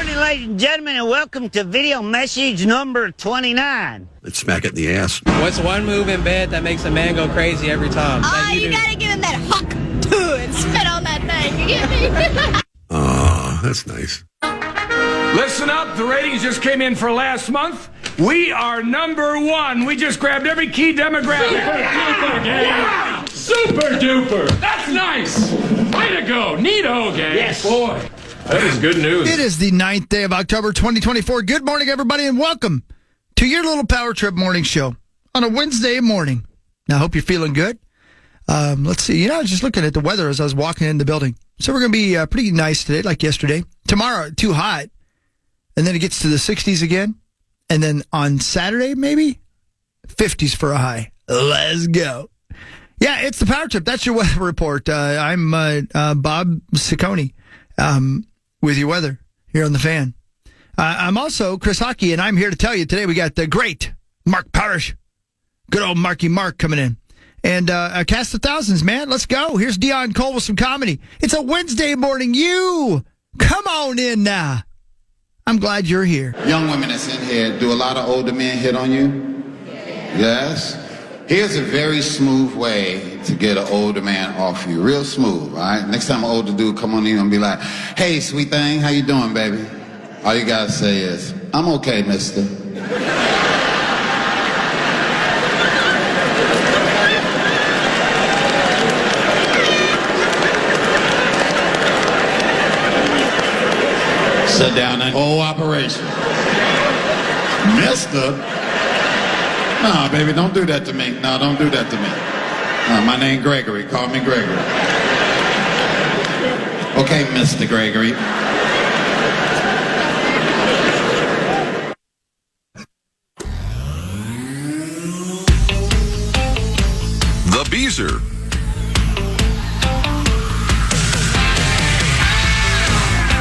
morning, ladies and gentlemen, and welcome to video message number 29. Let's smack it in the ass. What's one move in bed that makes a man go crazy every time? You gotta give him that huck and spit on that thing. You get me? Oh, that's nice. Listen up, the ratings just came in for last month. We are number one. We just grabbed every key demographic. Yeah. Super duper. That's nice. Way to go. Neato, gang. Yes. Boy, that is good news. It is the 9th day of October, 2024. Good morning, everybody, and welcome to your little Power Trip morning show on a Wednesday morning. Now, I hope you're feeling good. Let's see. I was just looking at the weather as I was walking in the building. So we're going to be pretty nice today, like yesterday. Tomorrow, too hot. And then it gets to the 60s again. And then on Saturday, maybe 50s for a high. Let's go. Yeah, it's the Power Trip. That's your weather report. I'm Bob Ciccone with your weather here on the Fan. I'm also Chris Hockey, and I'm here to tell you today we got the great Mark Parrish. Good old Marky Mark coming in. And a cast of thousands, man. Let's go. Here's Dion Cole with some comedy. It's a Wednesday morning. You come on in now. I'm glad you're here. Young women that's in here, do a lot of older men hit on you? Yes? Here's a very smooth way to get an older man off you. Real smooth, all right? Next time an older dude come on in and be like, hey, sweet thing, how you doing, baby? All you gotta say is, I'm okay, mister. Shut down that whole operation. Mister? No, baby, don't do that to me. No, don't do that to me. No, my name Gregory. Call me Gregory. Okay, Mr. Gregory. The Beezer.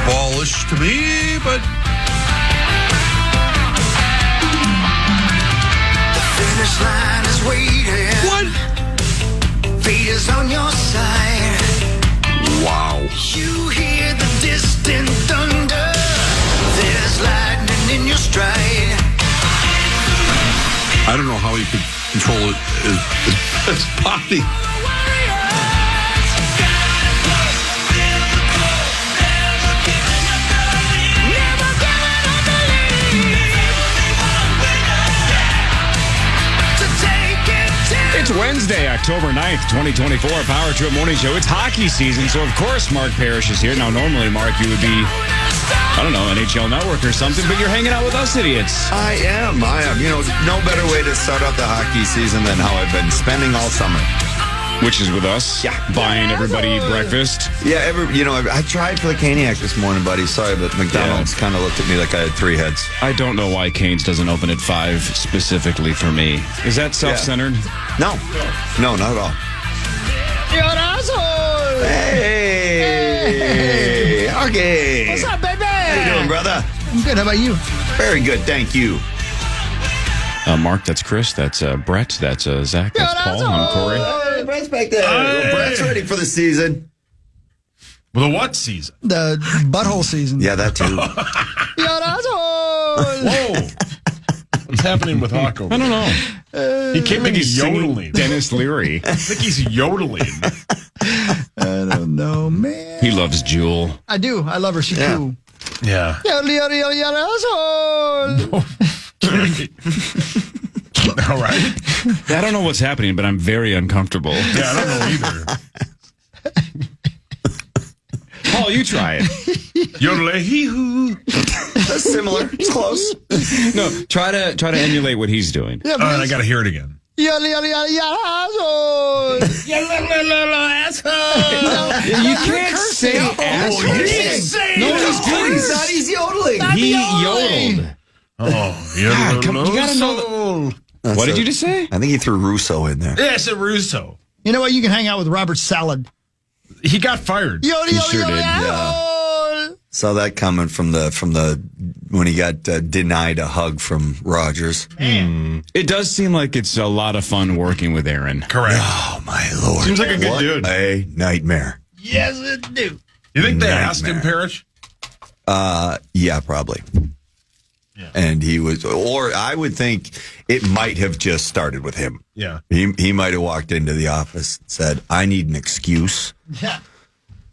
Ballish to me, but The finish line is waiting. what? Fate is on your side. Wow. You hear the distant thunder. There's lightning in your stride. I don't know how he could control it. His body. It's Wednesday, October 9th, 2024, Power Trip Morning Show. It's hockey season, so of course Mark Parrish is here. Now, normally, Mark, you would be, I don't know, NHL Network or something, but you're hanging out with us idiots. I am. No better way to start out the hockey season than how I've been spending all summer. Which is with us. Yeah. Buying everybody breakfast. Yeah, I tried for the Caniac this morning, buddy. Sorry, but McDonald's kind of looked at me like I had three heads. I don't know why Cane's doesn't open at 5 specifically for me. Is that self-centered? No, not at all. You're an asshole. Hey. Okay. What's up, baby? How you doing, brother? I'm good. How about you? Very good, thank you. Mark, that's Chris. That's Brett. That's Zach. That's Paul. I'm Corey. Hey, Brett's back there. Brett's ready for the season. Well, the what season? The butthole season. Yeah, that too. You're an asshole. Whoa. What's happening with Hawk over I don't know. He came in yodeling. Dennis Leary. I think he's yodeling. I don't know, man. He loves Jewel. I do. I love her. She's cool. Yeah. You're an asshole. All right. I don't know what's happening, but I'm very uncomfortable. Yeah, I don't know either. Paul, you try it. Yodelay-hee-hoo. That's similar. It's close. No, try to emulate what he's doing. Yeah, All right, I got to hear it again. You're an asshole. You can't say asshole. No, he's doing. He's not. He's yodeling. He yodeled. Oh, God, come on, you gotta know. What did you just say? I think he threw Russo in there. Yeah, it's a Russo. You know what? You can hang out with Robert Salad. He got fired. He sure did. Yeah. Saw that coming from the when he got denied a hug from Rogers. It does seem like it's a lot of fun working with Aaron. Correct. Oh my Lord! Seems like a good dude. A nightmare. Yes, it do. You think they asked him, Parrish? Yeah, probably. Yeah. And he was, or I would think it might have just started with him. Yeah. He might have walked into the office and said, I need an excuse. Yeah.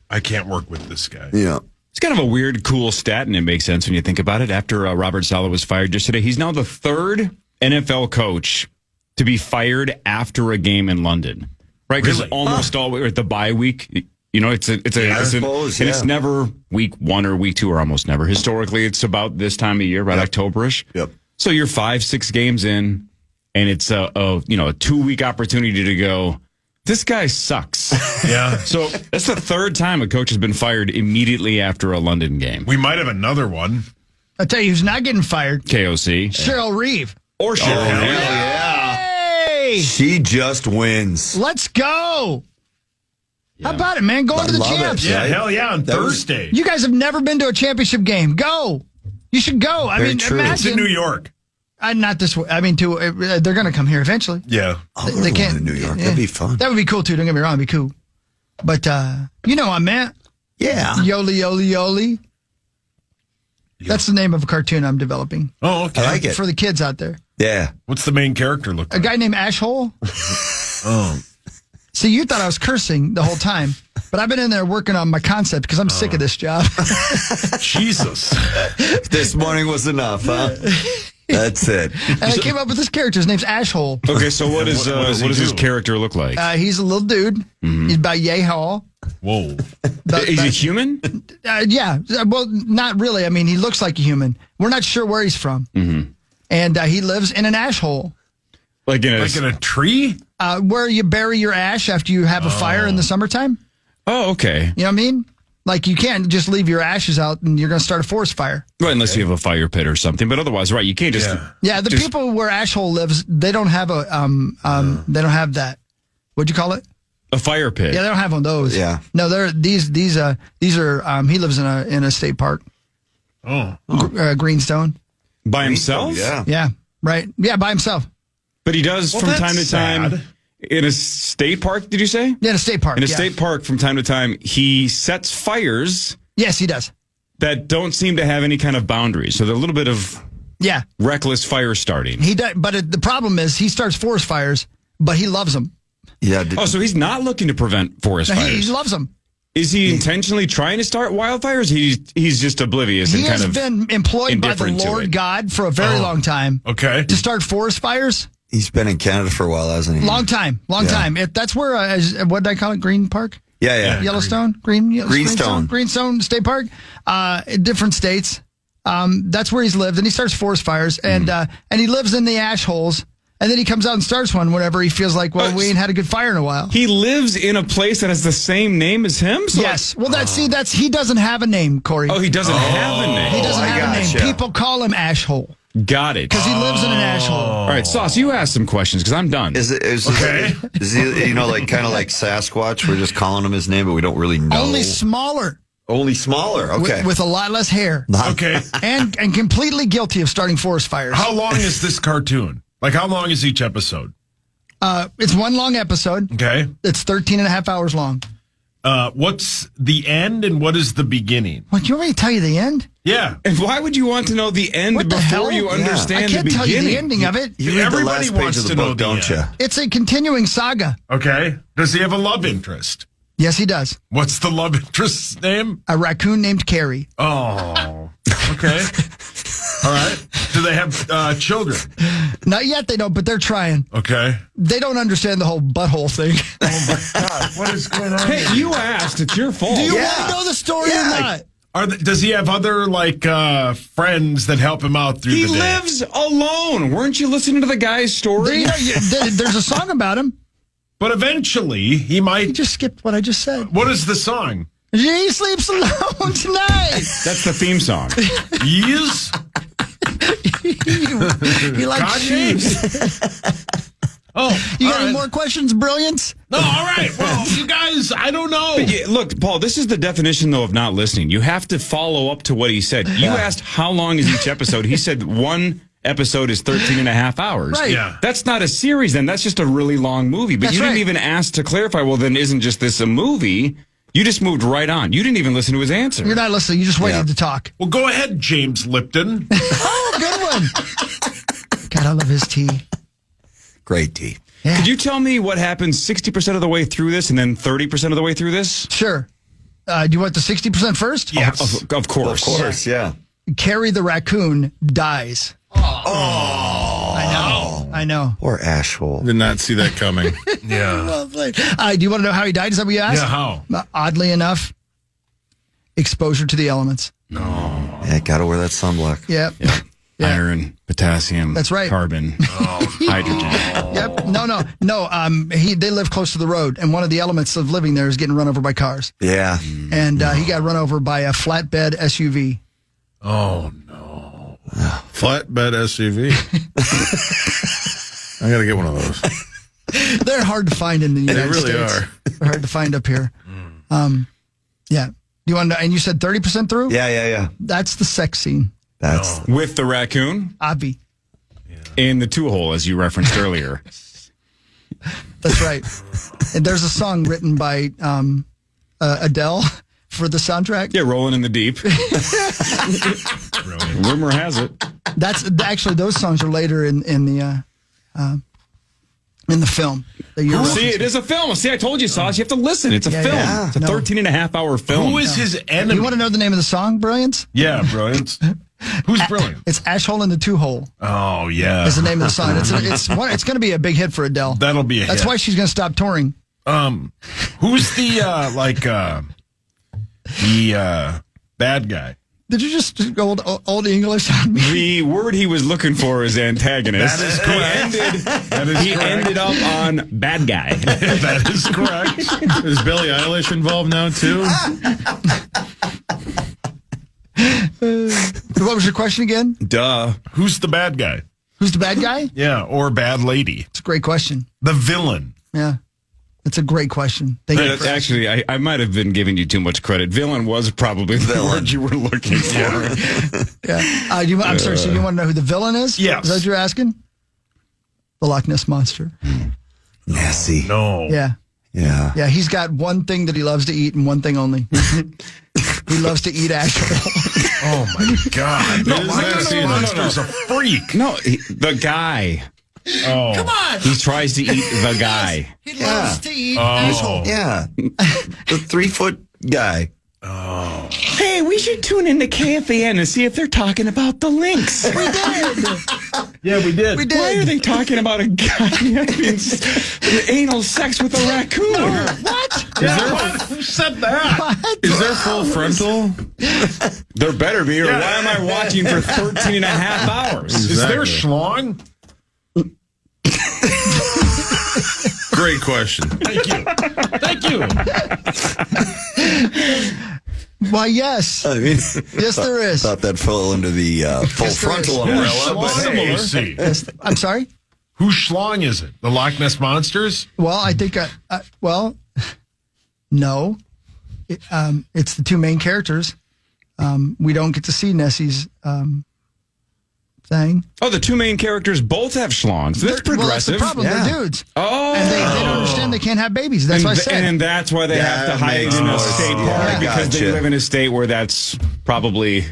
I can't work with this guy. Yeah. It's kind of a weird, cool stat, and it makes sense when you think about it. After Robert Saleh was fired yesterday, he's now the third NFL coach to be fired after a game in London. Right? Because almost all at the bye week, you know, it's never week 1 or week 2 or almost never. Historically, it's about this time of year, right? October-ish. Yep. So you're 5-6 games in, and it's a 2-week opportunity to go, this guy sucks. Yeah. So that's the third time a coach has been fired immediately after a London game. We might have another one. I'll tell you who's not getting fired. KOC. Cheryl Reeve. Or Cheryl. Yeah. Hey! She just wins. Let's go. How about it, man? Going to the champs. Yeah, hell yeah, on Thursday. You guys have never been to a championship game. Go. You should go. I mean, true. imagine. It's in New York. Not this way. I mean, they're going to come here eventually. Yeah. They can't. In New York. That'd be fun. That would be cool, too. Don't get me wrong. It'd be cool. But, you know I'm at. Yeah. Yoli, Yoli, Yoli. That's the name of a cartoon I'm developing. Oh, okay. I like it. For the kids out there. Yeah. What's the main character look A like? guy named Ashhole. Oh. See, you thought I was cursing the whole time, but I've been in there working on my concept because I'm sick of this job. Jesus. This morning was enough, huh? That's it. And I came up with this character. His name's Ashhole. Okay, so what does his do? character look like? He's a little dude. Mm-hmm. He's about yay tall. Whoa. Is he human? Yeah. Well, not really. I mean, he looks like a human. We're not sure where he's from. Mm-hmm. And he lives in an ash hole. Like in a tree? Where you bury your ash after you have a fire in the summertime. Oh, okay. You know what I mean? Like, you can't just leave your ashes out and you're going to start a forest fire. Right, unless you have a fire pit or something. But otherwise, right, you can't just... Yeah, the people where Ashhole lives, they don't have a, they don't have that. What'd you call it? A fire pit. Yeah, they don't have one of those. Yeah. No, these are, he lives in a state park. Oh. Greenstone. By himself? Yeah. Yeah, right. Yeah, by himself. But he does from time to time... In a state park, did you say? Yeah, in a state park. In a state park, from time to time, he sets fires. Yes, he does. That don't seem to have any kind of boundaries. So they're a little bit of reckless fire starting. He does, but the problem is he starts forest fires, but he loves them. Yeah. So he's not looking to prevent forest fires. He loves them. Is he intentionally trying to start wildfires? He's just oblivious and kind of been employed by the indifferent to Lord it. God for a very long time. Okay. To start forest fires. He's been in Canada for a while, hasn't he? Long time. That's where, what did I call it? Green Park? Yeah. Yellowstone? Greenstone State Park? Different states. That's where he's lived, and he starts forest fires, and he lives in the ash holes, and then he comes out and starts one whenever he feels like, we ain't had a good fire in a while. He lives in a place that has the same name as him? So yes. Well, he doesn't have a name, Corey. Oh, he doesn't have a name. He doesn't have a name. People call him Ashhole. Got it. Because he lives in an ash hole. All right, Sauce, you ask some questions because I'm done. Is he, like kind of like Sasquatch? We're just calling him his name, but we don't really know. Only smaller. Okay. With a lot less hair. Okay. And completely guilty of starting forest fires. How long is this cartoon? Like, how long is each episode? It's one long episode. Okay. It's 13 and a half hours long. What's the end and what is the beginning? What, you want me to tell you the end? Yeah. And why would you want to know the end before you understand the beginning? I can't tell you the ending of it. You read Everybody the last page wants of the to know book, the don't you? end. It's a continuing saga. Okay. Does he have a love interest? Yes, he does. What's the love interest's name? A raccoon named Carrie. Oh. Okay. All right. Do they have children? Not yet, they don't, but they're trying. Okay. They don't understand the whole butthole thing. Oh, my God. What is going on? Hey, you asked. It's your fault. Do you want to know the story or not? Does he have other, friends that help him out through He the day? lives alone. Weren't you listening to the guy's story? There's a song about him. But eventually, he might... You just skipped what I just said. What is the song? He sleeps alone tonight. That's the theme song. Yes? He likes shoes. Oh, you got any more questions, Brilliance? No, all right. Well, you guys, I don't know. Look, Paul, this is the definition, though, of not listening. You have to follow up to what he said. You asked how long is each episode. He said one episode is 13 and a half hours. Right. Yeah. That's not a series, then. That's just a really long movie. But That's you didn't right. even ask to clarify, well, then isn't just this a movie? You just moved right on. You didn't even listen to his answer. You're not listening. You just waited to talk. Well, go ahead, James Lipton. Oh, good one. God, I love his tea. Great tea. Yeah. Could you tell me what happens 60% of the way through this and then 30% of the way through this? Sure. Do you want the 60% first? Yes. Of course. Of course, yeah. Carrie the raccoon dies. I know. Poor Ashhole. Did not see that coming. Yeah. Well played. Do you want to know how he died? Is that what you asked? Yeah, how? Oddly enough, exposure to the elements. Yeah, gotta wear that sunblock. Yep. Yeah. Iron, potassium. That's right. Carbon, hydrogen. Yep. No. They live close to the road, and one of the elements of living there is getting run over by cars. Yeah. And he got run over by a flatbed SUV. Oh, no. Flatbed SUV. I got to get one of those. They're hard to find in the United States. They really are. They're hard to find up here. Yeah. You want to? And you said 30% through? Yeah. That's the sex scene. That's With the raccoon? Avi. In the two-hole, as you referenced earlier. That's right. And there's a song written by Adele for the soundtrack. Yeah, Rolling in the Deep. Rumor has it. That's actually, those songs are later in the film. That you're See, it is a film. See, I told you, Sauce. You have to listen. It's a film. yeah. It's a 13-and-a-half-hour film. Who is his enemy? You want to know the name of the song, Brilliance? Yeah, Brilliance. Who's Brilliant? It's Ashhole in the Two Hole. Oh, yeah. Is the name of the song. It's going to be a big hit for Adele. That'll be a That's hit. why she's going to stop touring. Who's the, bad guy? Did you just go old English on me? The word he was looking for is antagonist. That is correct. He ended up on bad guy. That is correct. Is Billie Eilish involved now, too? What was your question again? Duh. Who's the bad guy? Who's the bad guy? Yeah, or bad lady? It's a great question. The villain. Yeah. It's a great question. Thank you. Actually, I might have been giving you too much credit. Villain was probably the word you were looking for. Yeah. I'm sorry, so you want to know who the villain is? Yes. Is that what you're asking? The Loch Ness Monster. Nessie. No. Yeah. Yeah. Yeah, he's got one thing that he loves to eat and one thing only. He loves to eat Ashhole. Oh, my God. No, Nessie Monster's a freak. No, the guy. Oh. Come on. He tries to eat the guy. He loves to eat Ashhole. Yeah. The 3-foot guy. Hey, we should tune into KFAN and see if they're talking about the lynx. We did. Yeah, we did. We did. Why are they talking about a guy having anal sex with a raccoon? What? Who said that? Is there full frontal? There better be, or why am I watching for 13 and a half hours? Is there schlong? Great question. Thank you. Why, yes. I mean, Yes, there is. thought that fell under the full Yes, there frontal is. umbrella. But Similar. hey, Yes, I'm sorry? Whose schlong is it? The Loch Ness Monsters? Well, I think, no. It's the two main characters. We don't get to see Nessie's thing. Oh, the two main characters both have schlongs. That's progressive. Well, that's the problem. Yeah. They're dudes. Oh. And they don't understand they can't have babies. That's what I said. And that's why they have to That hide makes in a more state sense. park, Yeah, because they gotcha. live in a state where that's probably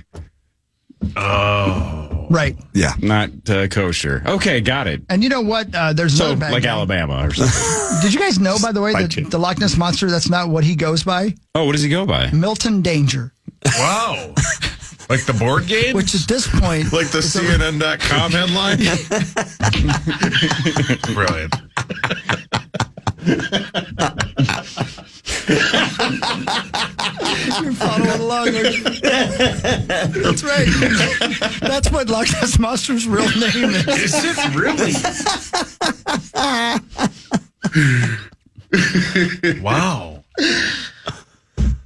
Right. yeah. not kosher. Okay, got it. And you know what? There's So, another bad like guy. Alabama or something. Did you guys know, by the way, that Fight the Loch Ness Monster, that's not what he goes by? Oh, what does he go by? Milton Danger. Wow. Like the board game? Which at this point... Like the CNN.com headline? Brilliant. You're following along. That's right. That's what Loch Ness Monster's real name is. Is it really? Wow.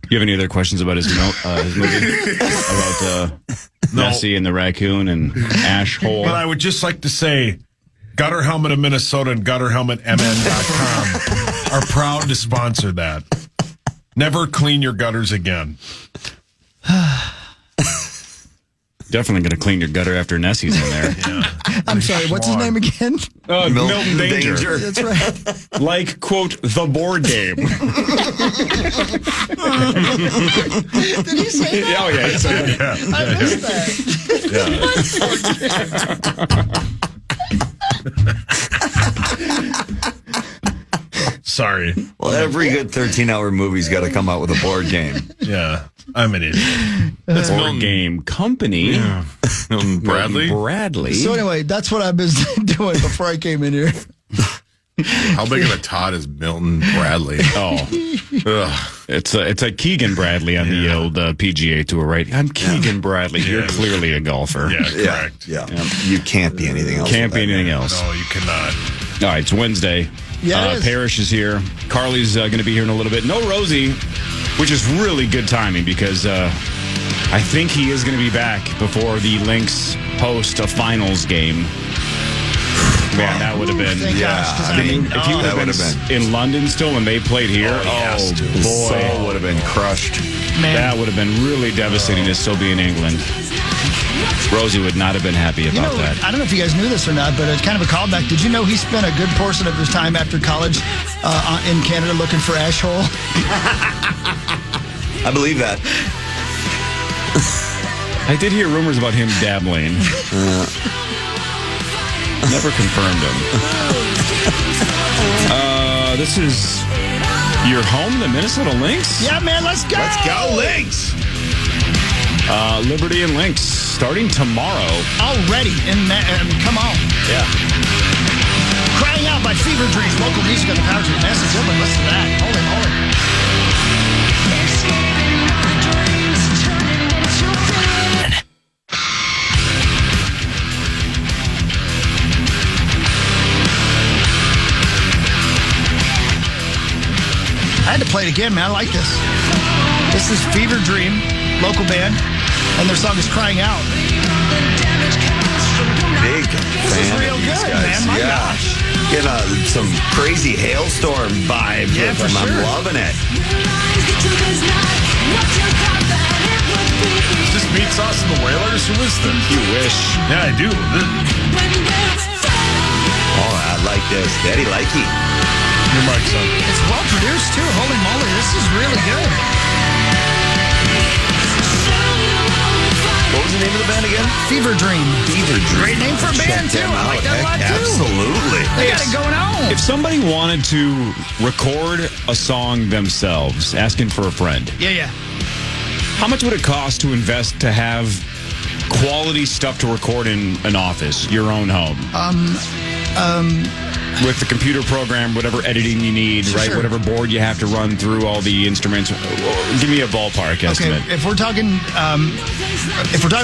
You have any other questions about his movie? About Nessie and the raccoon and Ashhole? But I would just like to say, Gutter Helmet of Minnesota and GutterHelmetMN.com are proud to sponsor that. Never clean your gutters again. Definitely going to clean your gutter after Nessie's in there. I'm sorry, what's his name again? Milton Danger. That's right. Like, quote, the board game. Did he say that? Oh, yeah. He said that. I missed that. Sorry. Well, every good 13-hour movie's got to come out with a board game. Yeah, I'm an idiot. That's Board Game Company. Yeah. Milton Bradley. So anyway, that's what I've been doing before I came in here. How big of a Todd is Milton Bradley? Oh, it's a Keegan Bradley on the old PGA Tour, right? I'm Keegan Bradley. You're clearly a golfer. Yeah, correct. Yeah. You can't be anything else. Can't be anything else. No, you cannot. All right, it's Wednesday. Yeah, it is. Parrish is here. Carly's going to be here in a little bit. No Rosie, which is really good timing because I think he is going to be back before the Lynx host a finals game. Man, that would have been. Thank gosh, 'cause if he would have been in London still when they played here, His soul would have been crushed. Man. That would have been really devastating to still be in England. Rosie would not have been happy about that. I don't know if you guys knew this or not, but it's kind of a callback. Did you know he spent a good portion of his time after college in Canada looking for Ashhole? I believe that. I did hear rumors about him dabbling. Never confirmed him. This is your home, the Minnesota Lynx? Yeah, man, let's go. Let's go, Lynx. Liberty and Lynx starting tomorrow. Already. Come on. Yeah. Crying Out by Fever Dreams. Local music on the Power Trip. Message open. Listen to that. Hold it. I had to play it again, man. I like this. This is Fever Dream, local band, and their song is Crying Out. Big This is fan real of these good, guys. man. My yeah. gosh. Getting some crazy hailstorm vibes Yeah, with them. for sure. I'm loving it. Is this Meat Sauce and the Whalers? Who is this? You wish. Yeah, I do. Oh, I like this. Daddy likey. Your mic's on. It's well produced, too. Holy moly, this is really good. What was the name of the band again? Fever Dream. Fever Dream. Great name for a band, Check too. them I like out. that a lot, Heck, too. Absolutely. They got it going on. If somebody wanted to record a song themselves, asking for a friend, Yeah. how much would it cost to invest to have quality stuff to record in an office, your own home? With the computer program, whatever editing you need, right? Sure. Whatever board you have to run through all the instruments. Give me a ballpark estimate. Okay, if we're talking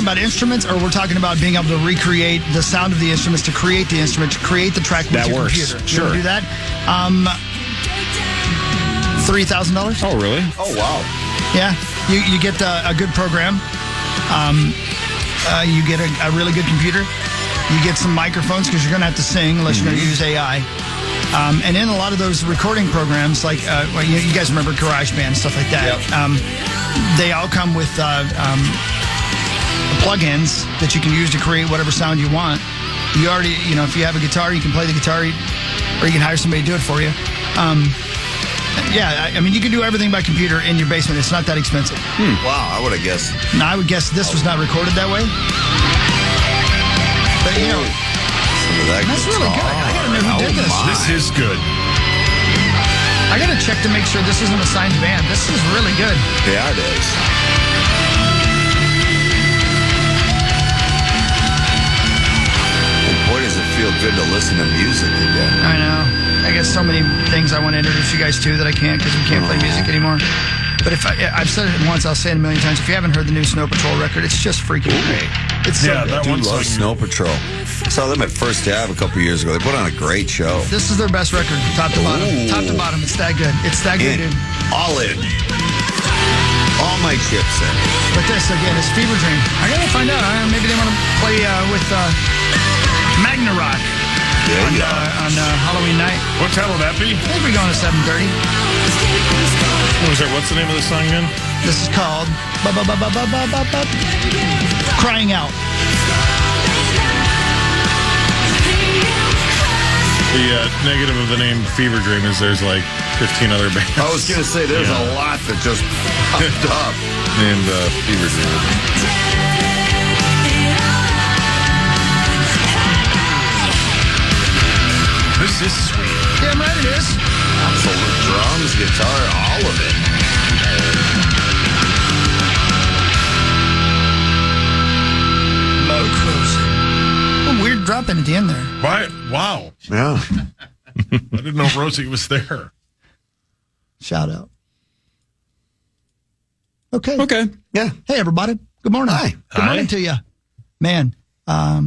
about instruments, or we're talking about being able to recreate the sound of the instruments, to create the instrument, to create the track with That your works. computer. You Sure. wanna do that? $3,000. Oh, really? Oh, wow. Yeah, you get a good program. You get a really good computer. You get some microphones because you're going to have to sing unless you're going to use AI. And in a lot of those recording programs, like you guys remember GarageBand and stuff like that, they all come with plugins that you can use to create whatever sound you want. You already, if you have a guitar, you can play the guitar, or you can hire somebody to do it for you. You can do everything by computer in your basement. It's not that expensive. Wow, I would have guessed. Now, I would guess this was not recorded that way. But, Some of that that's really good. I gotta know who did this. This is good. I gotta check to make sure this isn't a signed band. This is really good. Yeah, it is. And boy, does it feel good to listen to music again. I know. I got so many things I want to introduce you guys to that I can't because we can't play music anymore. But I've said it once, I'll say it a million times. If you haven't heard the new Snow Patrol record, it's just freaking great. It's so good. that I one love Snow Patrol. I saw them at First Ave a couple years ago. They put on a great show. This is their best record, top to bottom. Ooh. Top to bottom. It's that good. It's that good, dude. All in. All my chips in. But this, again, is Fever Dream. I gotta find out. Maybe they want to play with Magna Rock on Halloween night. What time will that be? I think we're going to 7:30. What's the name of the song again? This is called Crying Out. The negative of the name Fever Dream is there's like 15 other bands. I was going to say there's a lot that just popped up named Fever Dream. This is sweet. Damn right it is. absolute drums, guitar, all of it. Low closing. A weird drop in at the end there. Right? Wow. Yeah. I didn't know Rosie was there. Shout out. Okay. Okay. Yeah. Hey, everybody. Good morning. Hi. Good morning to you. Man, how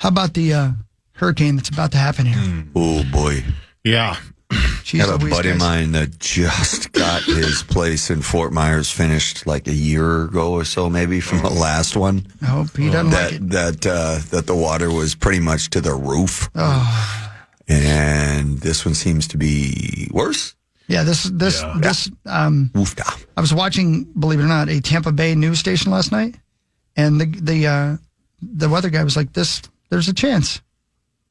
about the hurricane that's about to happen here? Oh, boy. Yeah. I have a buddy of mine that just got his place in Fort Myers finished like a year ago or so, maybe from the last one. I hope he doesn't like it. That the water was pretty much to the roof. Oh. And this one seems to be worse. Yeah, this. Woofda. I was watching, believe it or not, a Tampa Bay news station last night, and the weather guy was like, there's a chance.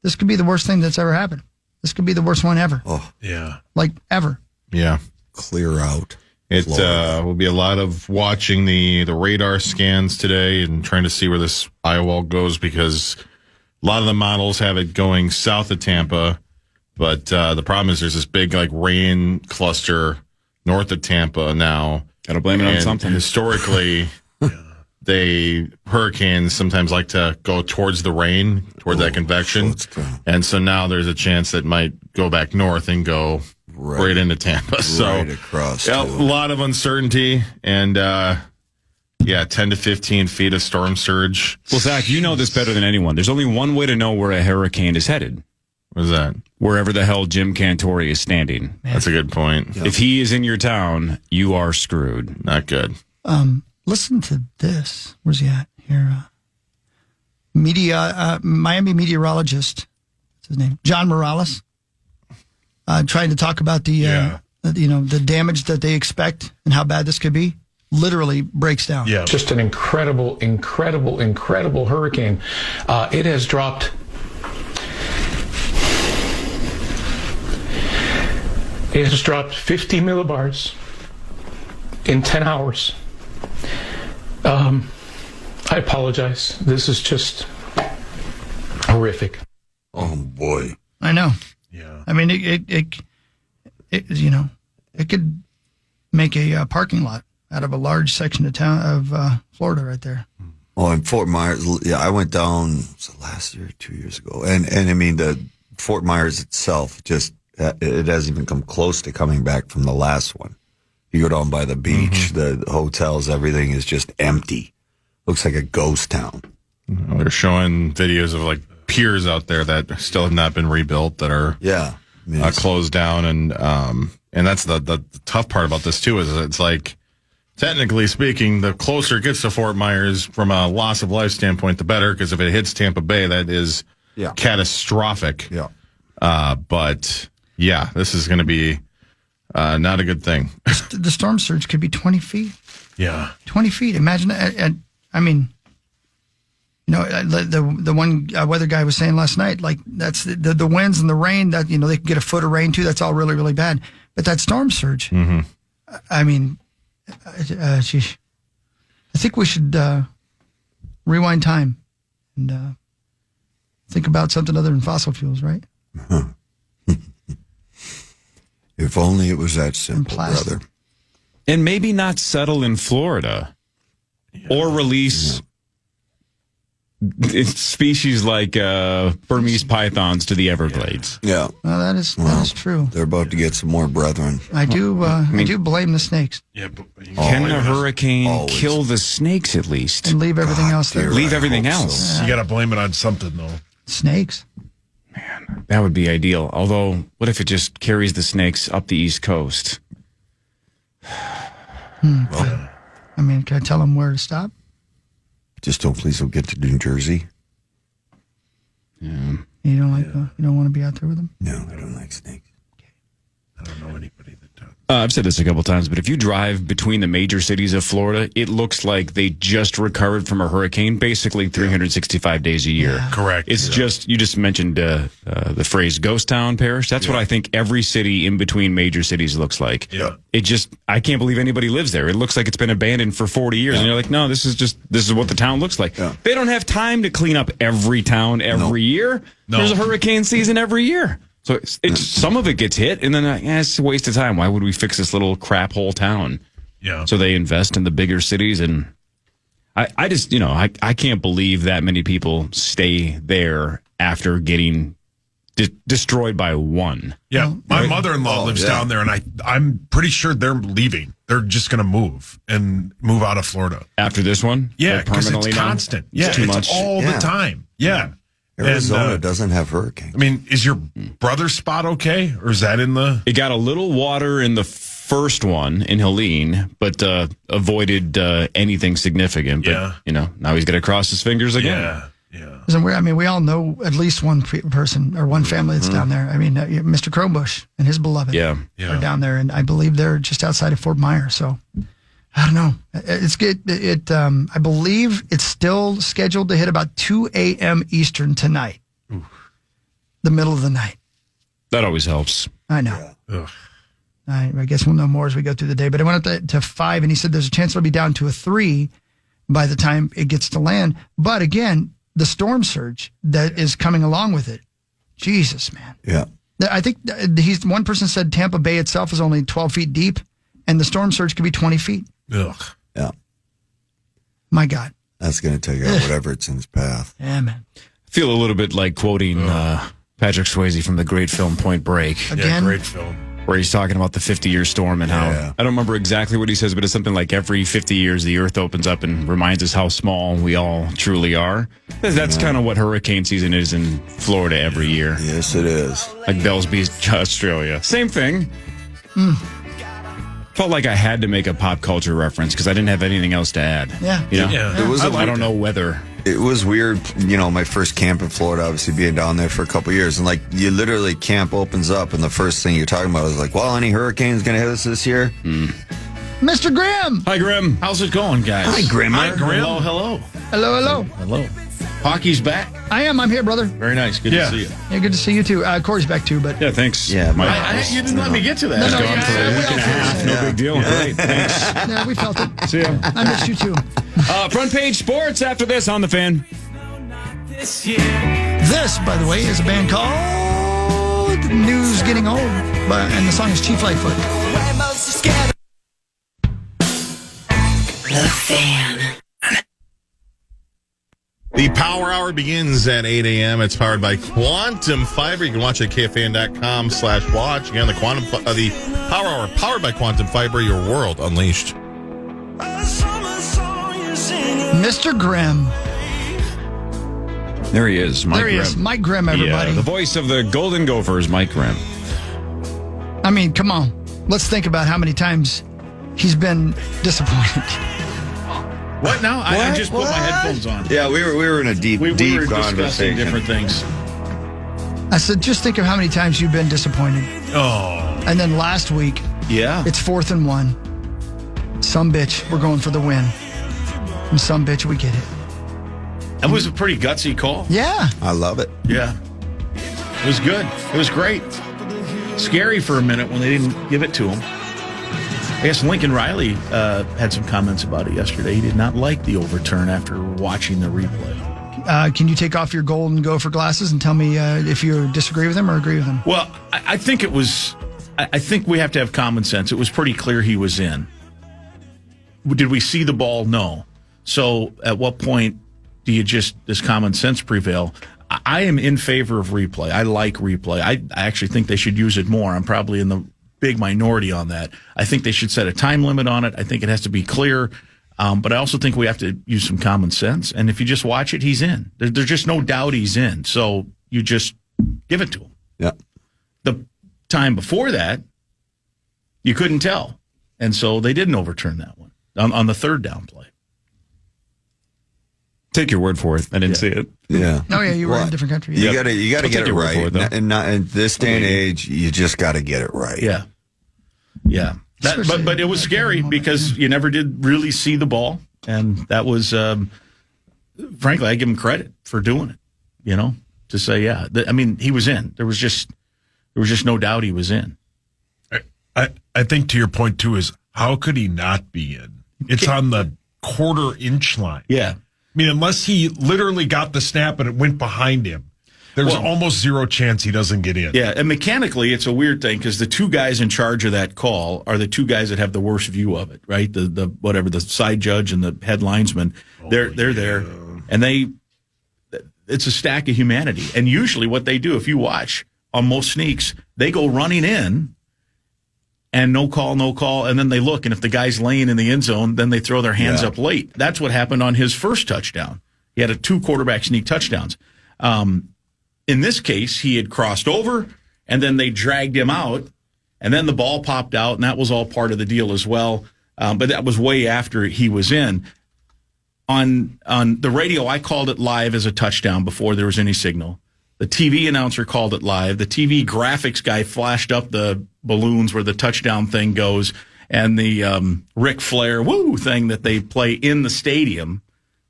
This could be the worst thing that's ever happened. This could be the worst one ever. Oh, yeah. Like, ever. Yeah. Clear out. It will be a lot of watching the radar scans today and trying to see where this eye wall goes, because a lot of the models have it going south of Tampa, but the problem is there's this big like rain cluster north of Tampa now. Gotta blame it on something. Historically, hurricanes sometimes like to go towards the rain, towards that convection. And so now there's a chance that might go back north and go right into Tampa. So across, a lot of uncertainty and, 10 to 15 feet of storm surge. Well, Zach, you know this better than anyone. There's only one way to know where a hurricane is headed. What is that? Wherever the hell Jim Cantori is standing. That's a good point. If he is in your town, you are screwed. Not good. Listen to this. Where's he at? Here. Miami meteorologist, what's his name? John Morales. Trying to talk about the damage that they expect and how bad this could be. Literally breaks down. Yeah. Just an incredible hurricane. It has dropped. It has dropped 50 millibars in 10 hours. I apologize. This is just horrific. Oh boy. I know. Yeah. I mean, it could make a parking lot out of a large section of town of Florida right there. Oh, in Fort Myers, yeah, I went down last year, 2 years ago, and I mean the Fort Myers itself just it hasn't even come close to coming back from the last one. You go down by the beach, the hotels, everything is just empty. Looks like a ghost town. They're showing videos of like piers out there that still have not been rebuilt that are closed down, and that's the tough part about this too is it's like technically speaking, the closer it gets to Fort Myers from a loss of life standpoint, the better, because if it hits Tampa Bay, that is catastrophic. Yeah. But yeah, this is going to be not a good thing. The storm surge could be 20 feet. Yeah. 20 feet. Imagine that. I mean, the one weather guy was saying last night, like that's the winds and the rain that, they can get a foot of rain too. That's all really, really bad. But that storm surge, I mean, I think we should rewind time and think about something other than fossil fuels, right? If only it was that simple, brother. And maybe not settle in Florida or release species like Burmese pythons to the Everglades. Yeah. Well, that is true. They're about to get some more brethren. I do blame the snakes. Yeah, but can the hurricane kill the snakes at least? And leave everything else there. Leave everything else. So. You got to blame it on something, though. Snakes. Man, that would be ideal. Although, what if it just carries the snakes up the East Coast? Well, I mean, can I tell them where to stop? Just please don't get to New Jersey. Yeah. You don't want to be out there with them? No, I don't like snakes. I don't know anybody that does. I've said this a couple times, but if you drive between the major cities of Florida, it looks like they just recovered from a hurricane, basically 365 days a year. Yeah. Correct. It's just, you just mentioned the phrase ghost town parish. That's what I think every city in between major cities looks like. Yeah. It just, I can't believe anybody lives there. It looks like it's been abandoned for 40 years. And you're like, no, this is what the town looks like. Yeah. They don't have time to clean up every town every year. No. There's a hurricane season every year. So it's some of it gets hit, and then it's a waste of time. Why would we fix this little crap hole town? Yeah. So they invest in the bigger cities, and I just, I can't believe that many people stay there after getting destroyed by one. Yeah, my mother-in-law lives down there, and I'm pretty sure they're leaving. They're just going to move out of Florida after this one. Yeah, because it's constant. Yeah, it's too much. All the time. Yeah. Arizona doesn't have hurricanes. I mean, is your brother's spot okay, or is that in the? It got a little water in the first one in Helene, but avoided anything significant. But, now he's got to cross his fingers again. Yeah. Isn't weird? I mean, we all know at least one person or one family that's down there. I mean, Mr. Crowbush and his beloved are down there, and I believe they're just outside of Fort Myers. So I don't know. It's good. I believe it's still scheduled to hit about 2 a.m. Eastern tonight. Oof. The middle of the night. That always helps. I know. Yeah. I guess we'll know more as we go through the day. But it went up to 5, and he said there's a chance it'll be down to a 3 by the time it gets to land. But again, the storm surge that is coming along with it. Jesus, man. Yeah. I think one person said Tampa Bay itself is only 12 feet deep, and the storm surge could be 20 feet. Ugh. Yeah. My God. That's going to take out whatever it's in its path. Yeah, man. I feel a little bit like quoting Patrick Swayze from the great film Point Break. Again? Yeah, great film. Where he's talking about the 50-year storm and how, I don't remember exactly what he says, but it's something like every 50 years the earth opens up and reminds us how small we all truly are. That's kind of what hurricane season is in Florida every year. Yes, it is. Like Bells Beach, Australia. Same thing. Felt like I had to make a pop culture reference because I didn't have anything else to add. Yeah. It was I don't know whether. It was weird, my first camp in Florida, obviously being down there for a couple of years. And you literally, camp opens up, and the first thing you're talking about is any hurricanes going to hit us this year? Mr. Grimm. Hi, Grimm. How's it going, guys? Hi, Grimm. Hello. Hello. Hockey's back. I'm here, brother. Very nice. Good to see you. Yeah, good to see you too. Corey's back too, but yeah, thanks. Yeah, you didn't let me get to that. It's gone for a week and a half. No big deal. Great. Thanks. Yeah, we felt it. See ya. I missed you too. Front page sports after this on the Fan. This, by the way, is a band called News Getting Old, and the song is Chief Lightfoot. The Fan. The Power Hour begins at 8 a.m. It's powered by Quantum Fiber. You can watch it at KFAN.com/watch. Again, the Power Hour powered by Quantum Fiber, your world unleashed. Mr. Grimm. There he is, Mike Grimm. Mike Grimm, everybody. Yeah, the voice of the Golden Gophers, Mike Grimm. I mean, come on. Let's think about how many times he's been disappointed. What now? I just put my headphones on. Yeah, we were in a deep discussing conversation. different things. I said, just think of how many times you've been disappointed. Oh. And then last week, it's 4th and 1. Some bitch, we're going for the win. And some bitch, we get it. That was a pretty gutsy call. Yeah. I love it. Yeah. It was good. It was great. Scary for a minute when they didn't give it to him. I guess Lincoln Riley had some comments about it yesterday. He did not like the overturn after watching the replay. Can you take off your Golden Gopher glasses and tell me if you disagree with him or agree with him? Well, I think it was... I think we have to have common sense. It was pretty clear he was in. Did we see the ball? No. So at what point does common sense prevail? I am in favor of replay. I like replay. I actually think they should use it more. I'm probably in the big minority on that. I think they should set a time limit on it. I think it has to be clear. But I also think we have to use some common sense. And if you just watch it, he's in. There's just no doubt he's in. So you just give it to him. Yeah. The time before that, you couldn't tell. And so they didn't overturn that one on the third down play. Take your word for it. I didn't see it. Yeah. Oh yeah, you were in a different country. You gotta get it right. It, and not in this day and age, you just got to get it right. Yeah. Yeah. But it was scary because you never did really see the ball. And that was, frankly, I give him credit for doing it, to say, he was in. There was just no doubt he was in. I think to your point, too, is how could he not be in? It's on the quarter-inch line. Yeah. I mean, unless he literally got the snap and it went behind him, there's almost zero chance he doesn't get in. Yeah, and mechanically, it's a weird thing because the two guys in charge of that call are the two guys that have the worst view of it, right? The side judge and the head linesman. They're there, and it's a stack of humanity. And usually, what they do, if you watch on most sneaks, they go running in. And no call, and then they look, and if the guy's laying in the end zone, then they throw their hands up late. That's what happened on his first touchdown. He had 2 quarterback sneak touchdowns. In this case, he had crossed over, and then they dragged him out, and then the ball popped out, and that was all part of the deal as well. But that was way after he was in. On the radio, I called it live as a touchdown before there was any signal. The TV announcer called it live. The TV graphics guy flashed up the balloons where the touchdown thing goes, and the Ric Flair woo thing that they play in the stadium.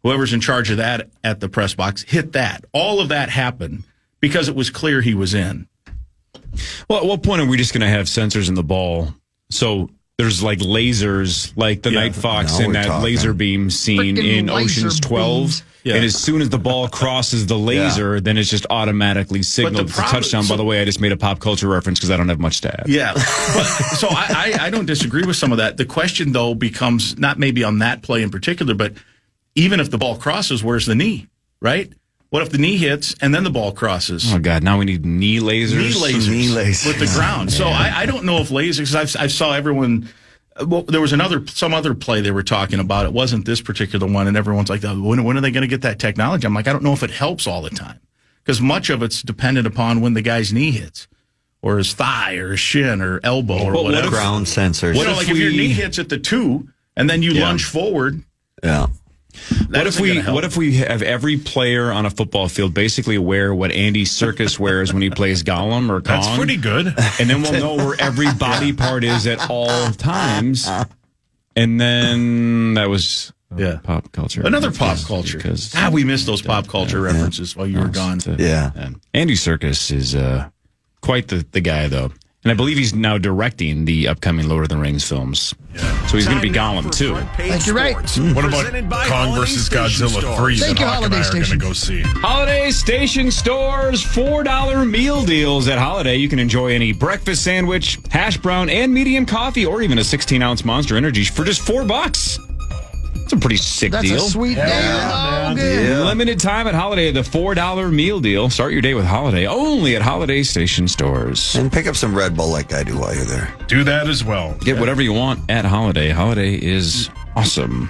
Whoever's in charge of that at the press box hit that. All of that happened because it was clear he was in. Well, at what point are we just going to have sensors in the ball? So there's like lasers, like the Night Fox in that laser beam scene in Ocean's 12. Yeah. And as soon as the ball crosses the laser, then it's just automatically signaled it's a touchdown. By the way, I just made a pop culture reference because I don't have much to add. Yeah. So I don't disagree with some of that. The question, though, becomes not maybe on that play in particular, but even if the ball crosses, where's the knee, right? What if the knee hits and then the ball crosses? Oh, God. Now we need knee lasers? Knee lasers with the ground. So I don't know if lasers, I saw everyone... Well, there was some other play they were talking about. It wasn't this particular one, and everyone's like, when are they going to get that technology? I'm like, I don't know if it helps all the time because much of it's dependent upon when the guy's knee hits or his thigh or his shin or elbow or whatever. Ground sensors. If your knee hits at the 2 and then you lunge forward. Yeah. What if we have every player on a football field basically wear what Andy Serkis wears when he plays Gollum or Kong? That's pretty good. And then we'll know where every body part is at all times. And then that was pop culture. Another pop culture. We missed those pop culture references while you were gone. Andy Serkis is quite the guy, though. And I believe he's now directing the upcoming Lord of the Rings films. Yeah. So he's going to be Gollum, too. Thank you, right. What about Kong versus Godzilla 3 that Hawk and I are going to go see? Holiday Station Stores, $4 meal deals at Holiday. You can enjoy any breakfast sandwich, hash brown, and medium coffee, or even a 16-ounce Monster Energy for just $4. It's a pretty sick deal. That's a sweet deal. Limited time at Holiday, the $4 meal deal. Start your day with Holiday, only at Holiday Station Stores. And pick up some Red Bull like I do while you're there. Do that as well. Get whatever you want at Holiday. Holiday is awesome.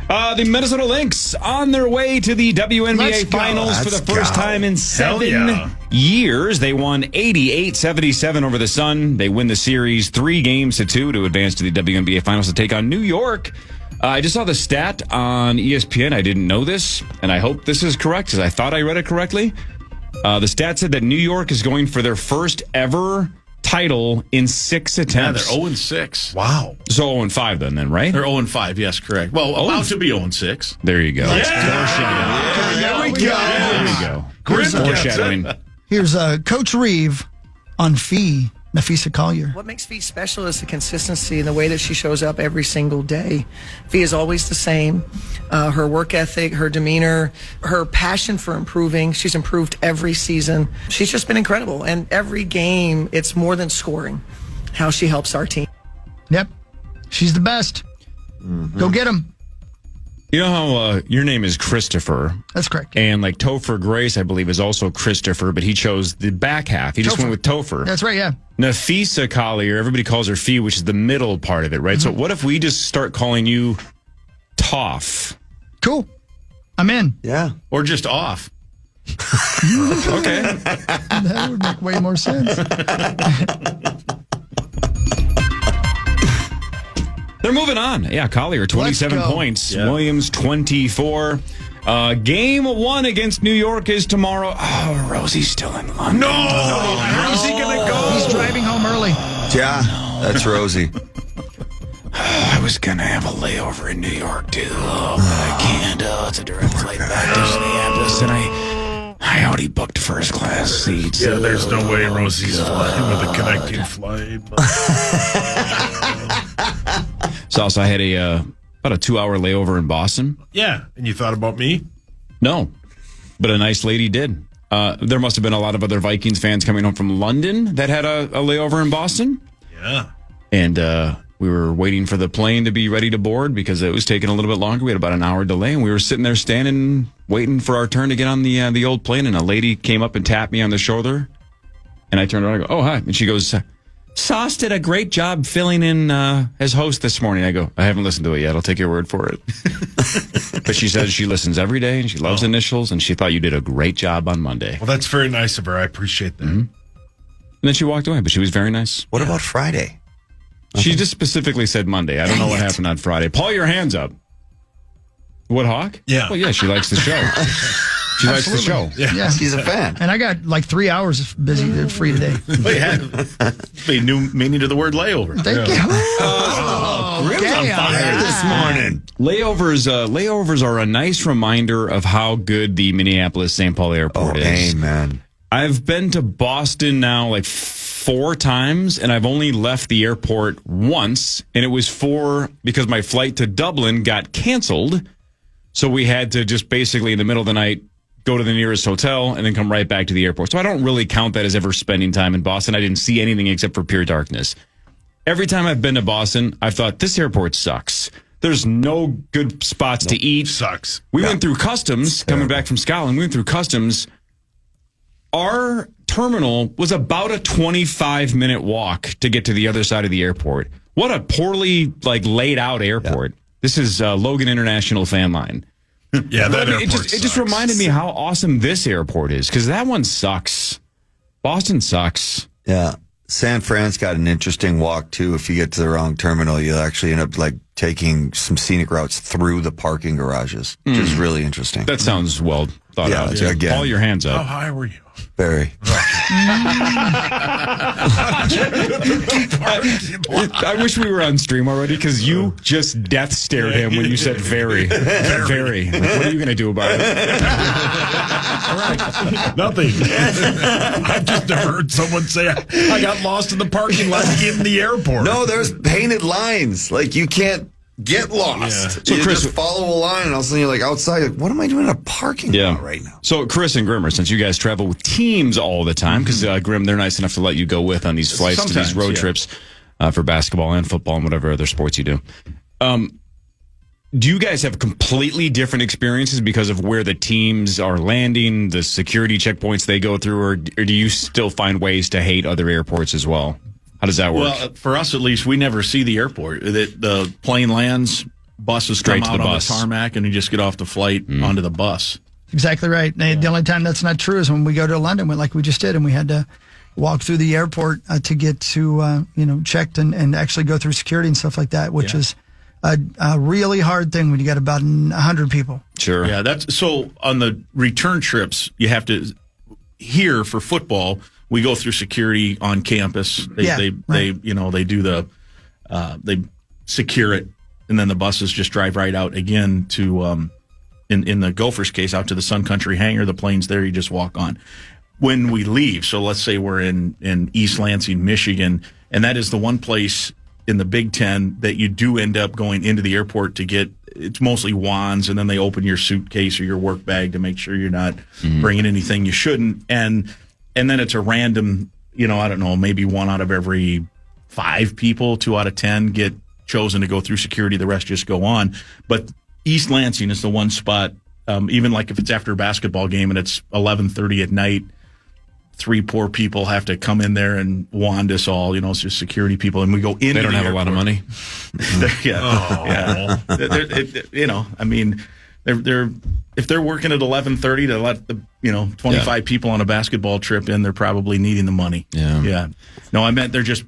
The Minnesota Lynx on their way to the WNBA Finals for the first time in 7 years. They won 88-77 over the Sun. They win the series 3-2 to advance to the WNBA Finals to take on New York. I just saw the stat on ESPN. I didn't know this, and I hope this is correct because I thought I read it correctly. The stat said that New York is going for their first ever title in 6 attempts. Yeah, they're 0-6. Wow. So 0-5 then, right? They're 0-5, yes, correct. Well, allowed to be 0-6. There you go. There we go. There you go. Foreshadowing. Here's Coach Reeve on Fee. Nafisa Collier. What makes Fee special is the consistency and the way that she shows up every single day. Fee is always the same. Her work ethic, her demeanor, her passion for improving. She's improved every season. She's just been incredible. And every game, it's more than scoring, how she helps our team. Yep. She's the best. Go get them. You know how your name is Christopher? That's correct. And like Topher Grace, I believe, is also Christopher, but he chose the back half. He just went with Topher. That's right, yeah. Nafisa Collier, everybody calls her Fee, which is the middle part of it, right? So what if we just start calling you Toff? Cool. I'm in. Yeah. Or just off. Okay. That would make way more sense. They're moving on. Yeah, Collier, 27 points. Yeah. Williams, 24. Game 1 against New York is tomorrow. Oh, Rosie's still in London. No! How's he going to go? He's driving home early. Yeah. That's Rosie. I was going to have a layover in New York, too, but I can't. It's a direct flight back to Minneapolis, and I already booked first class seats. Yeah, there's no way Rosie's flying with a connecting flight. So also, I had about a 2-hour layover in Boston. Yeah, and you thought about me? No, but a nice lady did. There must have been a lot of other Vikings fans coming home from London that had a layover in Boston. Yeah. And we were waiting for the plane to be ready to board because it was taking a little bit longer. We had about an hour delay, and we were sitting there standing, waiting for our turn to get on the old plane. And a lady came up and tapped me on the shoulder, and I turned around and I go, "Oh, hi!" And she goes, "Sauce did a great job filling in as host this morning." I go, "I haven't listened to it yet. I'll take your word for it." But she says she listens every day and she loves initials, and she thought you did a great job on Monday. Well, that's very nice of her. I appreciate that. Mm-hmm. And then she walked away, but she was very nice. What about Friday? She just specifically said Monday. I don't know what happened on Friday. Paul, your hands up. What, Hawk? Yeah. Well, yeah, she likes the show. She likes the show. Yeah. She's a fan. And I got like 3 hours of free today. Well, you had a new meaning to the word layover. Thank you. Grim's on fire this morning. Layovers are a nice reminder of how good the Minneapolis-St. Paul airport is. Amen. I've been to Boston now like 4 times, and I've only left the airport once, and it was because my flight to Dublin got canceled, so we had to just basically in the middle of the night go to the nearest hotel and then come right back to the airport. So I don't really count that as ever spending time in Boston. I didn't see anything except for pure darkness. Every time I've been to Boston, I've thought, this airport sucks. There's no good spots to eat. Sucks. We went through customs, coming back from Scotland. We went through customs. Our terminal was about a 25-minute walk to get to the other side of the airport. What a poorly laid out airport. Yeah. This is Logan International Fan Line. Yeah, that airport it just reminded me how awesome this airport is, because that one sucks. Boston sucks. Yeah. San Fran's got an interesting walk, too. If you get to the wrong terminal, you'll actually end up taking some scenic routes through the parking garages, which is really interesting. That sounds well thought out. Yeah, again. All your hands up. How high were you? Very. I wish we were on stream already, because you just death stared him when you said very. Very. Like, what are you going to do about it? All right. Nothing. I've just never heard someone say, I got lost in the parking lot in the airport. No, there's painted lines. You can't get lost. Yeah. So you Chris, just follow a line, and all of a sudden you're outside. What am I doing in a parking lot right now? So Chris and Grimmer, since you guys travel with teams all the time, because Grim, they're nice enough to let you go with on these flights to these road trips for basketball and football and whatever other sports you do. Do you guys have completely different experiences because of where the teams are landing, the security checkpoints they go through, or do you still find ways to hate other airports as well? How does that work? Well, for us at least, we never see the airport. The plane lands, buses Straight come to out the on bus. the tarmac, and you just get off the flight onto the bus. Exactly right. The only time that's not true is when we go to London, like we just did, and we had to walk through the airport to get to, checked and actually go through security and stuff like that, which is a really hard thing when you got about 100 people. Sure. Yeah, that's so on the return trips, you have to, here for football, we go through security on campus. They do they secure it, and then the buses just drive right out again to, in the Gophers case, out to the Sun Country hangar. The plane's there, you just walk on. When we leave, so let's say we're in East Lansing, Michigan, and that is the one place in the Big Ten that you do end up going into the airport to get, it's mostly wands, and then they open your suitcase or your work bag to make sure you're not bringing anything you shouldn't. And then it's a random, I don't know, maybe 1 out of every 5 people, 2 out of 10 get chosen to go through security. The rest just go on. But East Lansing is the one spot, even if it's after a basketball game and it's 11:30 at night, 3 poor people have to come in there and wand us all. It's just security people, and we go in. They don't have a lot of money. Yeah. They're if they're working at 11:30 to let the 25 people on a basketball trip in, they're probably needing the money. Yeah. No, I meant they're just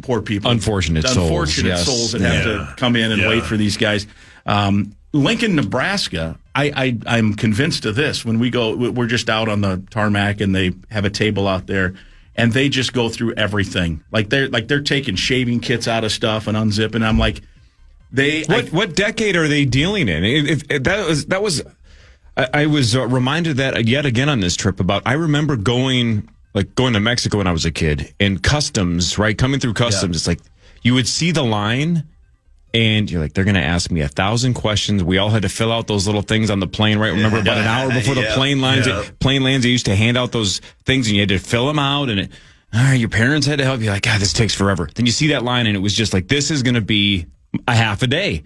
poor people. Unfortunate souls that have to come in and wait for these guys. Lincoln, Nebraska, I'm convinced of this. When we go, we're just out on the tarmac, and they have a table out there, and they just go through everything. Like they're taking shaving kits out of stuff and unzipping. I'm like, what decade are they dealing in? I was reminded of that yet again on this trip about. I remember going to Mexico when I was a kid, and customs, right, coming through customs. It's like you would see the line. And you're like, they're going to ask me 1,000 questions. We all had to fill out those little things on the plane, right? Remember, about an hour before the plane lands, they used to hand out those things, and you had to fill them out. And your parents had to help you. Like, God, this takes forever. Then you see that line, and it was just like, this is going to be a half a day.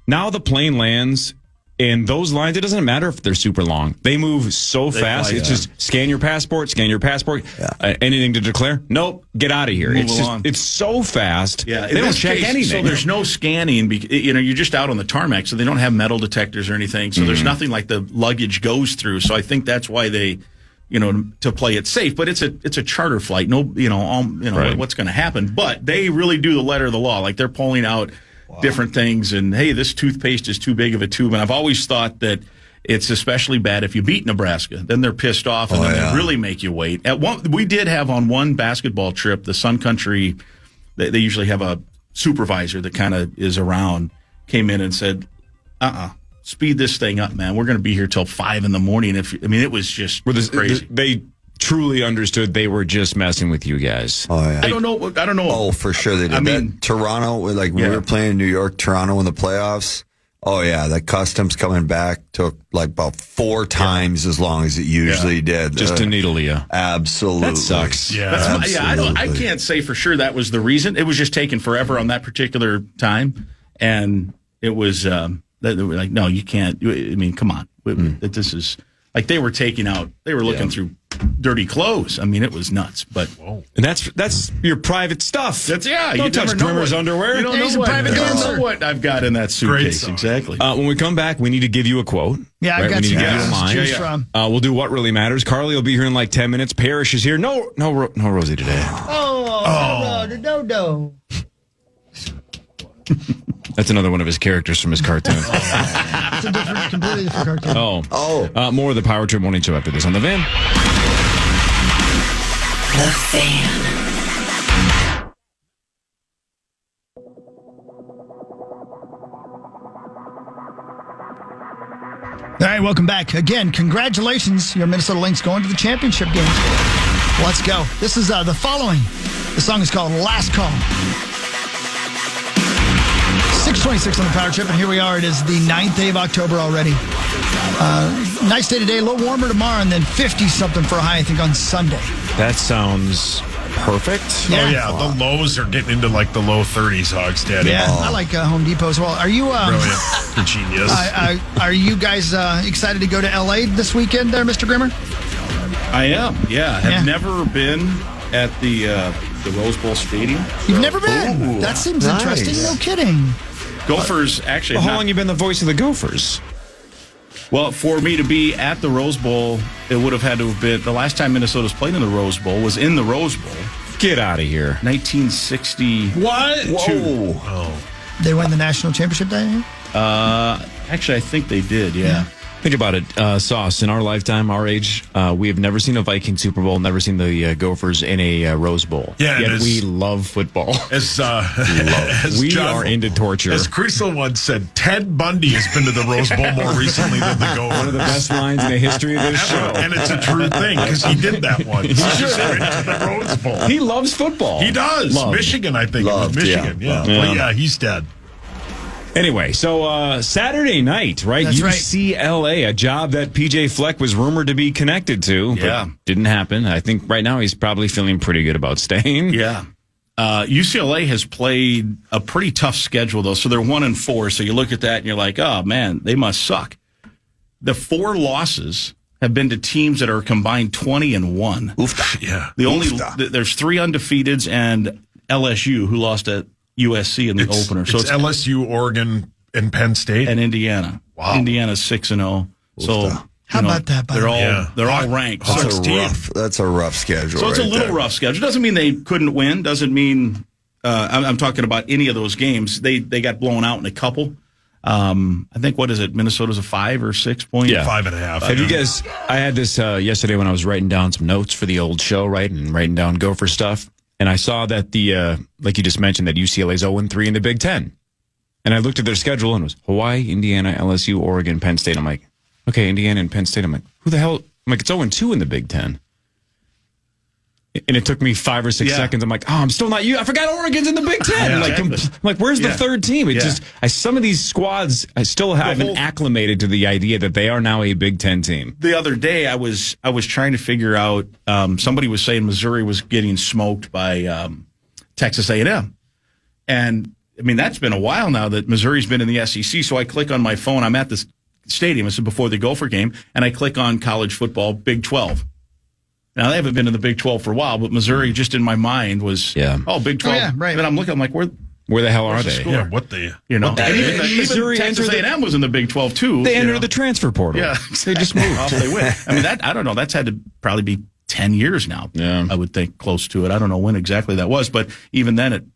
Now the plane lands, and those lines, it doesn't matter if they're super long. They move so fast. It's just scan your passport. Anything to declare? Nope. Get out of here. It's so fast. Yeah, they don't check anything. So there's no scanning. You're just out on the tarmac, so they don't have metal detectors or anything. So there's nothing like the luggage goes through. So I think that's why they, to play it safe. But it's a charter flight. What's going to happen? But they really do the letter of the law. Like they're pulling out different things, and hey, this toothpaste is too big of a tube. And I've always thought that it's especially bad if you beat Nebraska. Then they're pissed off, and they really make you wait. We did have on one basketball trip, the Sun Country, they usually have a supervisor that kind of is around, came in and said, speed this thing up, man. We're going to be here till 5 a.m. It was just crazy. They truly understood they were just messing with you guys. Oh, yeah. I don't know. Oh, for sure they did. Toronto, we were playing in New York, Toronto in the playoffs. Oh, yeah. The customs coming back took about 4 times as long as it usually did. Just to needle you. Absolutely. That sucks. Yeah. I can't say for sure that was the reason. It was just taking forever on that particular time. And it was, they were like, no, you can't. Come on. This is, like they were looking through dirty clothes. It was nuts. But and that's your private stuff. Don't you touch Grimmer's underwear. You don't know what I've got in that suitcase. Exactly. When we come back, we need to give you a quote. Yeah, I've got some to choose from. We'll do what really matters. Carly will be here in like 10 minutes. Parrish is here. No Rosie today. No. That's another one of his characters from his cartoon. It's a completely different cartoon. More of the Power Trip Morning Show after this on The Van. The Fan. All right, welcome back. Again, congratulations. Your Minnesota Lynx going to the championship game. Let's go. This is the following. The song is called Last Call. 6:26 on the Power Trip, and here we are. It is the 9th day of October already. Nice day today, a little warmer tomorrow, and then 50-something for a high, I think, on Sunday. That sounds perfect. Yeah. Oh, yeah. The lows are getting into like the low 30s, Hogs Daddy. Yeah, I like Home Depot as well. Are you... Brilliant. Genius. Are you guys excited to go to L.A. this weekend there, Mr. Grimmer? I am, yeah. Have never been at the Rose Bowl Stadium. You've never been? Ooh, that seems interesting. No kidding. Gophers actually. Well, how long you been the voice of the Gophers? Well, for me to be at the Rose Bowl, it would have had to have been the last time Minnesota's played in the Rose Bowl was in the Rose Bowl. Get out of here. 1960. What? Whoa. Oh. They won the national championship that year? Actually, I think they did. Yeah. Think about it, Sauce. In our lifetime, our age, we have never seen a Viking Super Bowl, never seen the Gophers in a Rose Bowl. Yeah, yet we love football. We are into torture. As Creasel once said, Ted Bundy has been to the Rose Bowl more recently than the Gophers. One of the best lines in the history of this show. And it's a true thing, because he did that once. He just went to the Rose Bowl. He loves football. He does. Michigan, I think. Loved, Michigan, yeah. But yeah, he's dead. Anyway, so Saturday night, right? That's UCLA, a job that PJ Fleck was rumored to be connected to, but didn't happen. I think right now he's probably feeling pretty good about staying. Yeah. UCLA has played a pretty tough schedule, though. So they're 1-4. So you look at that and you're like, oh, man, they must suck. The 4 losses have been to teams that are combined 20-1. Oofta. Yeah. There's 3 undefeateds and LSU, who lost at USC in the opener. So it's LSU, Oregon, and Penn State, and Indiana. Wow, Indiana's 6-0. So how about that? They're all ranked. That's a rough schedule. So it's a little rough schedule. Doesn't mean they couldn't win. Doesn't mean I'm talking about any of those games. They got blown out in a couple. I think, what is it? Minnesota's a 5 or 6 point? Yeah. 5.5. Have you guys, I had this yesterday when I was writing down some notes for the old show, right? And writing down Gopher stuff. And I saw that like you just mentioned, that UCLA's 0-3 in the Big Ten. And I looked at their schedule and it was Hawaii, Indiana, LSU, Oregon, Penn State. I'm like, okay, Indiana and Penn State. I'm like, who the hell? I'm like, it's 0-2 in the Big Ten. And it took me 5 or 6 seconds. I'm like, I'm still not you. I forgot Oregon's in the Big Ten. I'm like, where's the third team? It just, some of these squads, I still haven't acclimated to the idea that they are now a Big Ten team. The other day, I was trying to figure out. Somebody was saying Missouri was getting smoked by Texas A&M, and I mean that's been a while now that Missouri's been in the SEC. So I click on my phone. I'm at this stadium. This is before the Gopher game, and I click on college football, Big 12. Now, they haven't been in the Big 12 for a while, but Missouri, just in my mind, was, Big 12. Oh, yeah, right. And then I'm looking, I'm like, where the hell are they? Yeah, what the... You know, Missouri Texas A&M was in the Big 12, too. They entered the transfer portal. Yeah. They just moved. Off they went. I mean, I don't know. That's had to probably be 10 years now. Yeah. I would think close to it. I don't know when exactly that was, but even then, it's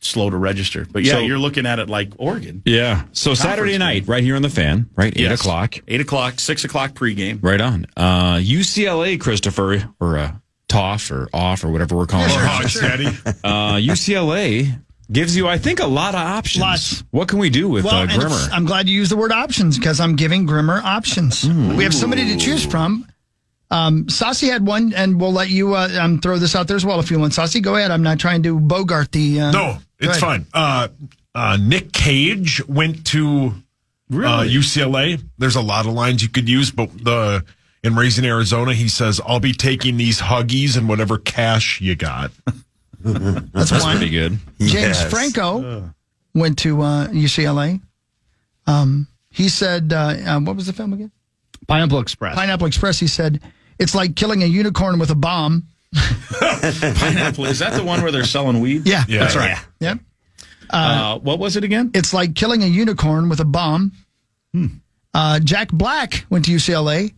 slow to register. But, yeah, you're looking at it like Oregon. Yeah. So Saturday night, right here on the Fan, right? 8 o'clock. 8 o'clock, 6 o'clock pregame. Right on. UCLA, Christopher, or Toff or off or whatever we're calling it. UCLA gives you, I think, a lot of options. Lots. What can we do with Grimmer? I'm glad you used the word options because I'm giving Grimmer options. We have somebody to choose from. Saucy had one, and we'll let you throw this out there as well if you want. Saucy, go ahead. I'm not trying to bogart the... No, it's fine. Nick Cage went to UCLA. There's a lot of lines you could use, but in Raising Arizona, he says, I'll be taking these Huggies and whatever cash you got. That's pretty good. James Franco went to UCLA. He said, what was the film again? Pineapple Express. Pineapple Express. He said, it's like killing a unicorn with a bomb. Pineapple. Is that the one where they're selling weed? Yeah. That's right. Yep. What was it again? It's like killing a unicorn with a bomb. Jack Black went to UCLA.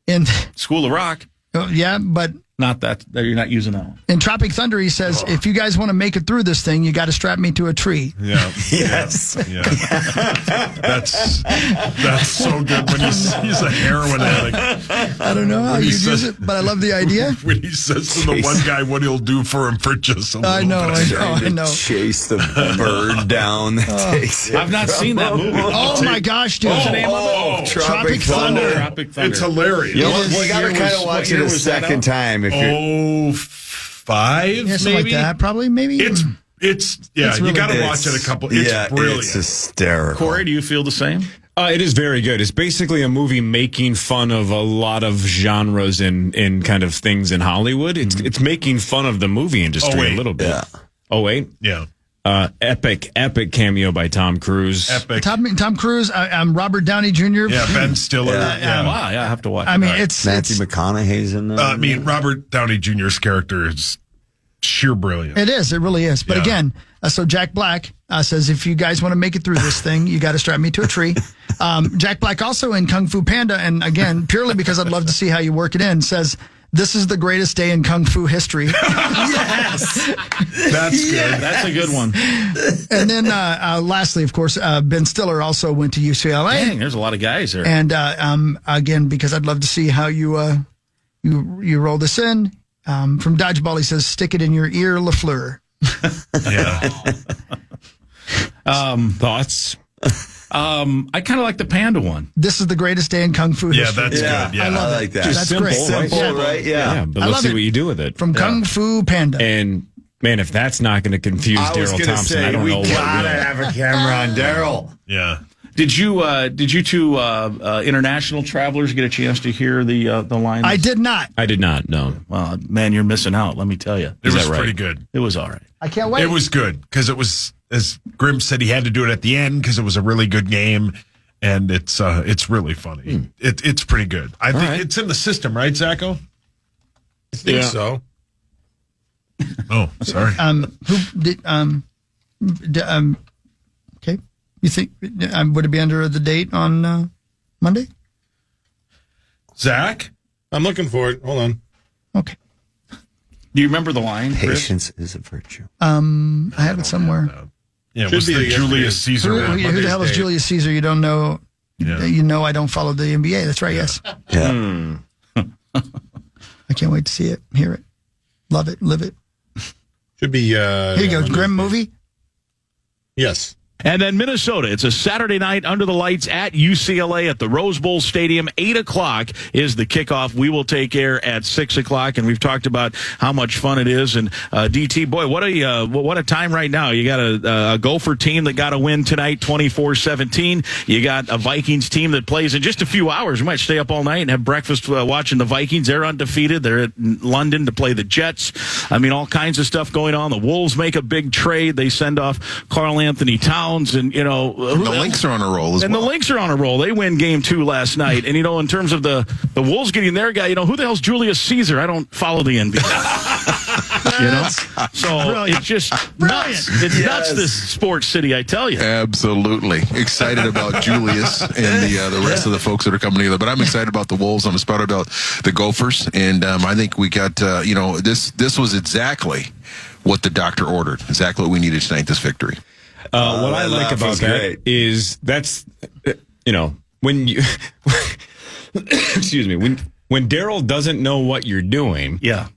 In School of Rock. But not that you're not using that one. In Tropic Thunder, he says, if you guys want to make it through this thing, you got to strap me to a tree. Yeah. Yes. Yeah. That's so good when he's a heroin addict. I don't know how you use it, but I love the idea. When he says to the one guy what he'll do for him for just a little I know. Chase the bird down that takes it. I've not seen that movie. Oh my gosh, dude. What's the name of it? Tropic Thunder. Tropic Thunder. It's hilarious. You got to kind of watch it a second time. If you're 5, Yeah, something maybe? like that. Probably, maybe. It's really you got to watch it a couple. It's brilliant. It's hysterical. Corey, do you feel the same? It is very good. It's basically a movie making fun of a lot of genres and kind of things in Hollywood. It's making fun of the movie industry a little bit. Yeah. Oh, wait. Yeah. Epic cameo by Tom Cruise. Epic. Tom Cruise. I'm Robert Downey Jr. Yeah, Ben Stiller. Wow, I have to watch it. I mean, Matthew McConaughey's in there. Robert Downey Jr.'s character is sheer brilliant. It is. It really is. But again, so Jack Black says, if you guys want to make it through this thing, you got to strap me to a tree. Jack Black also in Kung Fu Panda, and again, purely because I'd love to see how you work it in, says, this is the greatest day in Kung Fu history. Yes! That's good. That's a good one. And then lastly, of course, Ben Stiller also went to UCLA. Dang, there's a lot of guys there. And again, because I'd love to see how you roll this in. From Dodgeball, he says, stick it in your ear, LaFleur. Thoughts? I kind of like the panda one. This is the greatest day in Kung Fu history. That's good. Yeah, I love like that. That's Just simple, great. Simple, right? Yeah. But I let's love see it. what you do with it. From Kung Fu Panda. And, man, if that's not going to confuse I was Daryl going to Thompson, say, I don't know what we got to will. have a camera on Daryl. Yeah. Did you two international travelers get a chance to hear the line? I did not. I did not, no. Well, man, you're missing out. Let me tell you. It was pretty good. It was all right. I can't wait. It was good because it was, as Grim said, he had to do it at the end because it was a really good game, and it's really funny. It's pretty good. I think it's in the system, right, Zacho? I think so. Oh, sorry. Who did? Okay. You think would it be under the date on Monday? Zach, I'm looking for it. Hold on. Okay. Do you remember the line, Chris? Patience is a virtue. I have it somewhere. Yeah, it was the Julius Caesar. Who the hell is Julius Caesar? You don't know. Yeah. You know I don't follow the NBA. That's right, yes. Yeah. I can't wait to see it, hear it, love it, live it. Should be. Here you go, Grimm movie. Yes. And then Minnesota, it's a Saturday night under the lights at UCLA at the Rose Bowl Stadium. 8 o'clock is the kickoff. We will take air at 6 o'clock, and we've talked about how much fun it is. And DT, boy, what a time right now. You got a Gopher team that got a win tonight, 24-17. You got a Vikings team that plays in just a few hours. We might stay up all night and have breakfast watching the Vikings. They're undefeated. They're at London to play the Jets. I mean, all kinds of stuff going on. The Wolves make a big trade. They send off Karl Anthony Towns. And, you know, the Lynx are on a roll as well. And the Lynx are on a roll. They win game 2 last night. And, you know, in terms of the Wolves getting their guy, you know, who the hell's Julius Caesar? I don't follow the NBA. You know? So brilliant. it's just nuts. It's nuts, this sports city, I tell you. Absolutely. Excited about Julius and the rest of the folks that are coming together. But I'm excited about the Wolves. I'm excited about the Gophers. And I think we got, this was exactly what the doctor ordered. Exactly what we needed tonight, this victory. What I like about that is that's, when you, excuse me, when Daryl doesn't know what you're doing. Yeah.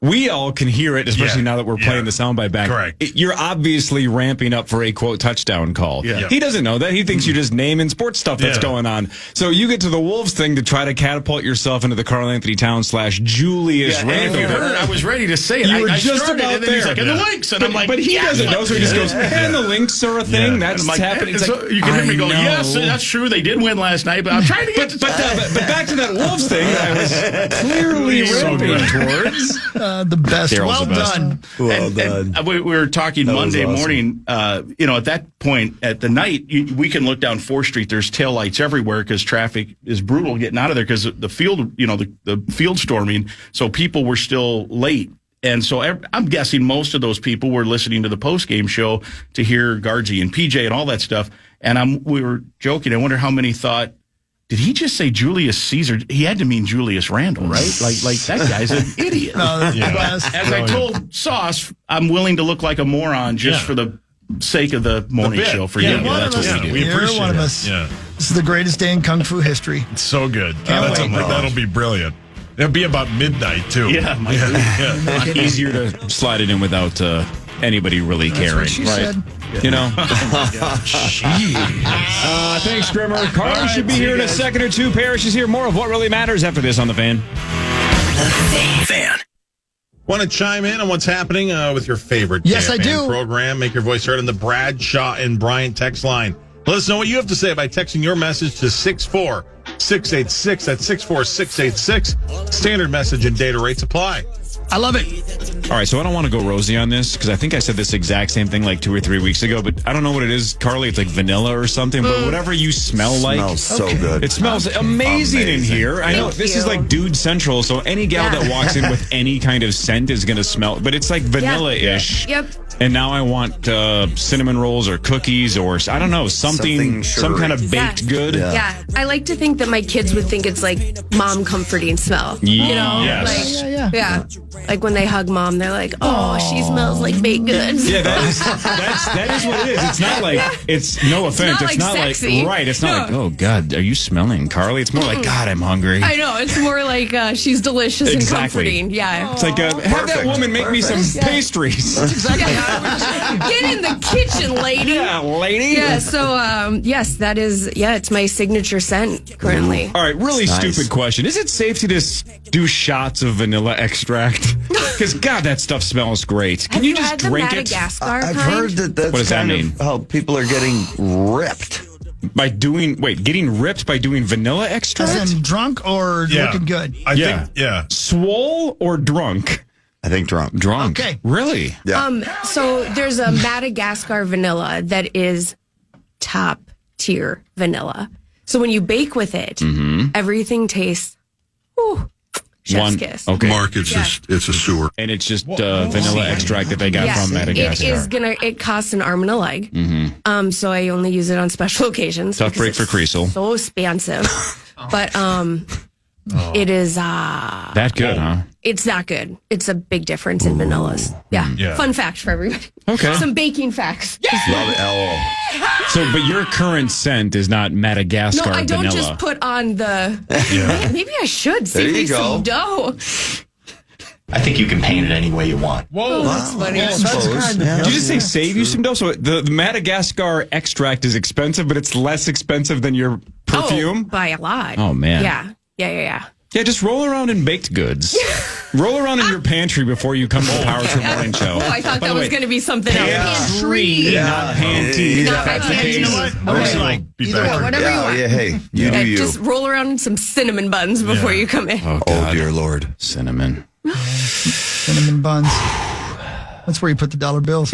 We all can hear it, especially now that we're playing the soundbite back. Correct. You're obviously ramping up for a, quote, touchdown call. Yeah. He doesn't know that. He thinks you're just naming sports stuff that's going on. So you get to the Wolves thing to try to catapult yourself into the Karl Anthony Towns / Julius Randle. And if you heard, I was ready to say it. You were I just started, about and then there. he's like, and the Lynx. And I'm like, but he doesn't know, so he just goes, and the Lynx are a thing. That's like, happening. It's so like, you can hear me go, I yes, know. that's true. They did win last night, but I'm trying to get to But back to that Wolves thing, I was clearly ramping towards. The best. Daryl's Well the best. done. And we were talking Monday morning, at that point at the night, we can look down 4th Street. There's taillights everywhere because traffic is brutal getting out of there because the field, the field storming. So people were still late. And so I'm guessing most of those people were listening to the post-game show to hear Gargi and PJ and all that stuff. And we were joking. I wonder how many thought, did he just say Julius Caesar? He had to mean Julius Randle, right? Like that guy's an idiot. As I told Sauce, I'm willing to look like a moron just for the sake of the morning show for you. That's what we do. We appreciate one of us. Yeah. This is the greatest day in Kung Fu history. It's so good. That'll be brilliant. It'll be about midnight, too. Easier to slide it in without anybody really caring. What she said. You know? Thanks, Grimmer. Carly should be here in a second or two. Parrish is here. More of what really matters after this on The Fan. The Fan. Want to chime in on what's happening with your favorite Yes, KFAN I do. program? Make your voice heard on the Bradshaw and Bryant text line. Let us know what you have to say by texting your message to 64686. That's 64686. Standard message and data rates apply. I love it. All right, so I don't want to go rosy on this because I think I said this exact same thing like 2 or 3 weeks ago, but I don't know what it is, Carly. It's like vanilla or something, but whatever you smell like. Smells so good. It smells amazing in here. I know this is like Dude Central, so any gal that walks in with any kind of scent is going to smell, but it's like vanilla-ish. Yep. And now I want cinnamon rolls or cookies or, I don't know, some kind of baked good. Yeah. I like to think that my kids would think it's like mom comforting smell. Yeah. You know? Yes. Like, yeah. Like when they hug mom, they're like, oh, she smells like baked goods. Yeah, that is what it is. It's not like, it's no offense. It's not like sexy. Right. It's not like, oh, God, are you smelling Carly? It's more like, God, I'm hungry. I know. It's more like she's delicious and comforting. Yeah. It's like, have that woman make me some pastries. Get in the kitchen, lady. Yeah, lady. Yeah, so, yes, that is, it's my signature scent currently. All right, really stupid question. Is it safe to just do shots of vanilla extract? Because, God, that stuff smells great. Can you just drink it? I've heard that's what does that mean? How people are getting ripped. By doing, getting ripped by doing vanilla extract? As in drunk or looking good? I think. Swole or drunk? I think drunk. Drunk. Okay. Really? Yeah. So there's a Madagascar vanilla that is top tier vanilla. So when you bake with it, everything tastes, chef's kiss. Okay. Mark, it's a sewer. And it's just vanilla extract that they got from Madagascar. It costs an arm and a leg. So I only use it on special occasions. Tough break for Creasel. So expensive. But It is that good, huh? It's that good. It's a big difference in vanillas. Yeah. Fun fact for everybody. Okay. Some baking facts. Love L. So, but your current scent is not Madagascar No, I don't vanilla. just put on the. Maybe I should save me some dough. I think you can paint it any way you want. Whoa, that's funny. Did you just say save you some dough? So the Madagascar extract is expensive, but it's less expensive than your perfume? Oh, by a lot. Oh, man. Yeah. Yeah, just roll around in baked goods. Roll around in your pantry before you come to the Power Trip Morning Show. Oh, I thought By that the was way, going to be something else. Pantry, not panties. Not my That's the panties. case. You know what? Okay. Either one. Whatever you want. Yeah, hey, you do you. Just roll around in some cinnamon buns before you come in. Oh, dear Lord. Cinnamon. Cinnamon buns. That's where you put the dollar bills.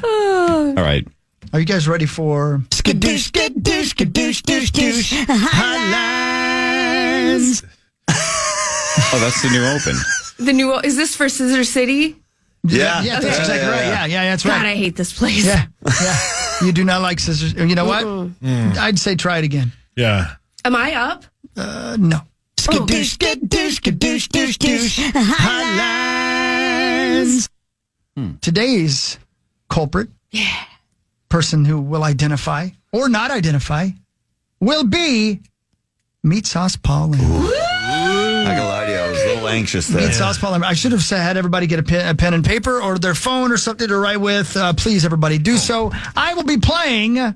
All right. Are you guys ready for skadoosh, skadoosh, skadoosh, doosh, doosh, Highlands? Oh, that's the new open. Is this for Scissor City? Yeah. Yeah, that's exactly right. Yeah, that's right. God, I hate this place. Yeah. You do not like scissors. You know what? I'd say try it again. Yeah. Am I up? No. Skadoosh, skadoosh, skadoosh, doosh, doosh, Highlands. Today's culprit, person who will identify or not identify, will be Meat Sauce Paul. Not gonna lie to you, I was a little anxious there. Meat Sauce Paul. I should have had everybody get a pen and paper or their phone or something to write with. Please, everybody, do so. I will be playing a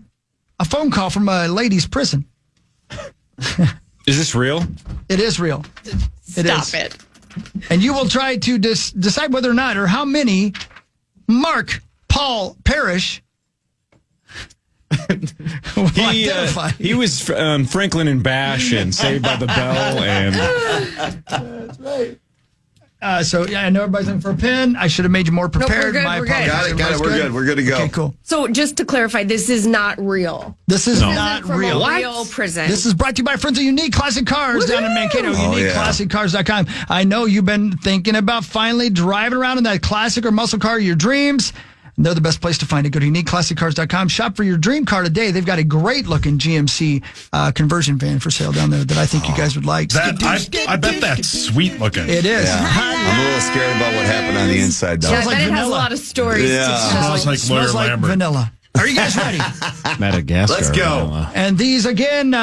phone call from a ladies' prison. Is this real? It is real. Stop it. And you will try to decide whether or not or how many Mark Paul Parrish will identify. He was Franklin and Bash and Saved by the Bell. And That's right. So, I know everybody's looking for a pen. I should have made you more prepared. we're good, My we're good. apologies. Got it. We're good. We're good to go. Okay, cool. So just to clarify, this is not real. This is not From real. a real prison. This is brought to you by friends of Unique Classic Cars down in Mankato. Oh, UniqueClassicCars.com. I know you've been thinking about finally driving around in that classic or muscle car of your dreams. They're the best place to find it. Go to UniqueClassicCars.com. Shop for your dream car today. They've got a great-looking GMC conversion van for sale down there that I think you guys would like. I bet that's sweet looking. It is. Yeah. I'm a little scared about what happened on the inside, though. Yeah, I like bet it has a vanilla. lot of stories Yeah. to tell. Smells like Lawyer Smells like Lambert. vanilla. Are you guys ready? Madagascar. Let's go. vanilla. And these, again,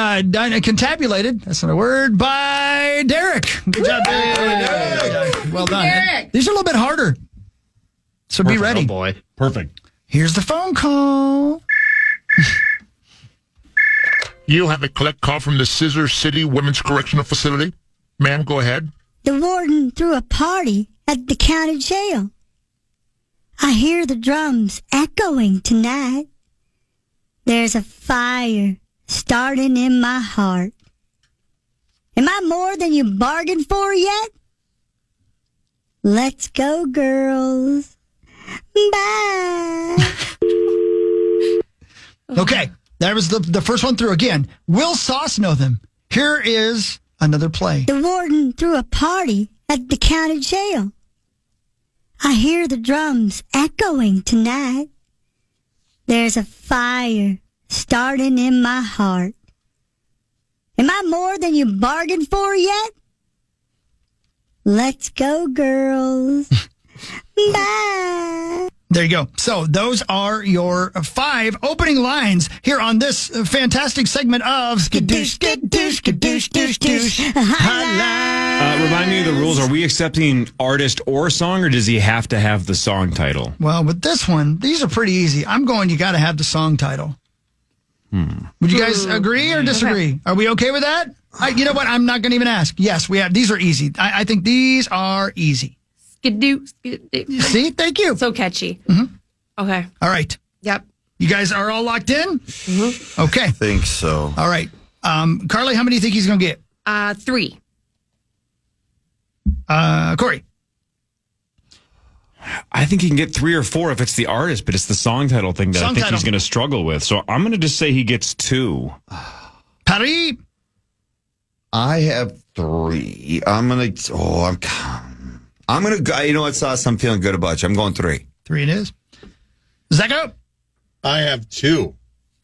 contabulated, that's not a word, by Derek. Good job, Derek. Well done. Derek. These are a little bit harder. So be ready. Oh, boy. Perfect. Here's the phone call. You have a collect call from the Scissor City Women's Correctional Facility. Ma'am, go ahead. The warden threw a party at the county jail. I hear the drums echoing tonight. There's a fire starting in my heart. Am I more than you bargained for yet? Let's go, girls. Bye. Okay, that was the first one through. Again, will Sauce know them? Here is another play. The warden threw a party at the county jail. I hear the drums echoing tonight. There's a fire starting in my heart. Am I more than you bargained for yet? Let's go, girls. Bye. There you go. So those are your 5 opening lines here on this fantastic segment of Skadoosh, Skadoosh, Skadoosh, Doosh, Doosh, Highlights. Remind me of the rules. Are we accepting artist or song, or does he have to have the song title? Well, with this one, these are pretty easy. I'm going, you got to have the song title. Would you guys agree or disagree? Okay. Are we okay with that? You know what? I'm not going to even ask. Yes, we have. These are easy. I think these are easy. Skidoo, skidoo. See? Thank you. So catchy. Okay. All right. Yep. You guys are all locked in? Okay. I think so. All right. Carly, how many do you think he's going to get? 3. Corey. I think he can get 3 or 4 if it's the artist, but it's the song title thing that I think he's going to struggle with. So I'm going to just say he gets 2. Paris. I have 3. I'm gonna go. You know what, Sauce? I'm feeling good about you. I'm going 3. 3 it is. Zacko. I have 2.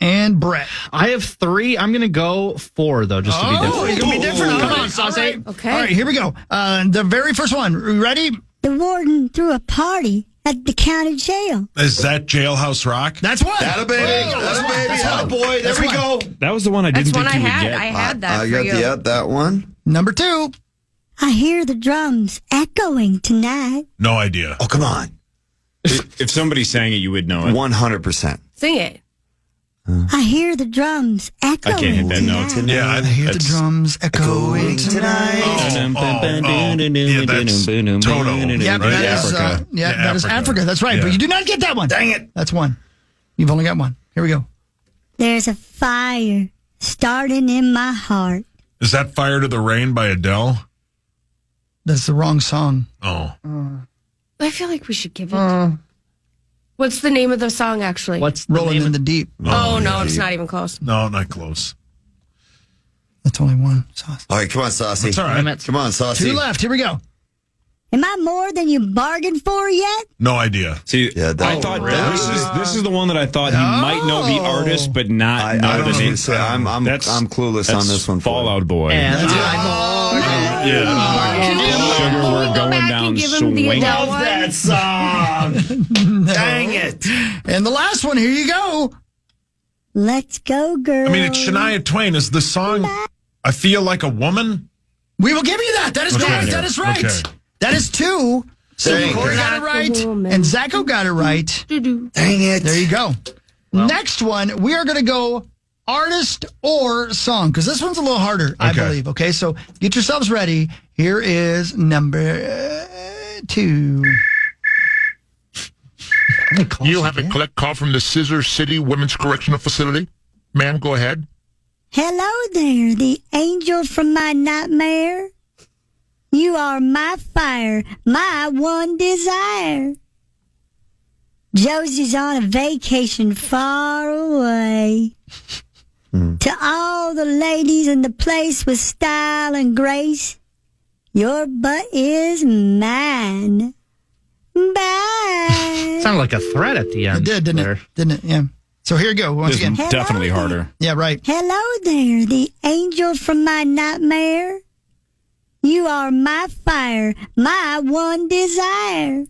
and Brett. I have 3. I'm going to go 4, though, just to be different. It's going to be different. Come All on, right. Saucy. Okay. All right, here we go. The very first one. Ready? The warden threw a party at the county jail. Is that Jailhouse Rock? That's one. That a baby. That a baby. That a boy. There we go. That was the one I didn't That's one think I you would had. get. I had that I for got you. that one. Number 2. I hear the drums echoing tonight. No idea. Oh, come on. If somebody sang it, you would know it. 100%. Sing it. I hear the drums echoing I can't hit that note. tonight. Yeah, I hear the drums echoing tonight. Yeah, that's Toto. Yeah, right? that is Africa. that is Africa. That's right. Yeah. But you do not get that one. Dang it. That's one. You've only got one. Here we go. There's a fire starting in my heart. Is that Fire to the Rain by Adele? That's the wrong song. Oh. I feel like we should give it. What's the name of the song, actually? What's the Rolling name in the Deep. Oh, no, it's not even close. No, not close. That's only one. Sauce. All right, come on, Saucy. That's all right. Come on, Saucy. 2 left. Here we go. Am I more than you bargained for yet? No idea. See, Yeah, that- I thought this is the one that I thought he might know the artist, but not know I the was name. gonna say, I'm clueless on this one. Fall Out Boy. And Sugar, we're Go going back down and give him the swinging. Adele one. song. Dang it. And the last one. Here you go. Let's go, girl. I mean, it's Shania Twain. Is the song I Feel Like a Woman? We will give you that. That is Okay. correct. That is right. Okay. That is 2. So Dang. Corey got it right, and Zacho got it right. Dang it. There you go. Next one, we are going to go artist or song, because this one's a little harder, I Okay. believe. Okay, so get yourselves ready. Here is number 2. You have a collect call from the Scissor City Women's Correctional Facility. Ma'am, go ahead. Hello there, the angel from my nightmare. You are my fire, my one desire. Josie's on a vacation far away. To all the ladies in the place with style and grace, your butt is mine. Bye. sounded like a threat at the end. It did, didn't it? Didn't it? Yeah. So here you go. Once This is again. definitely harder. Yeah, right. Hello there, the angel from my nightmare. You are my fire, my one desire.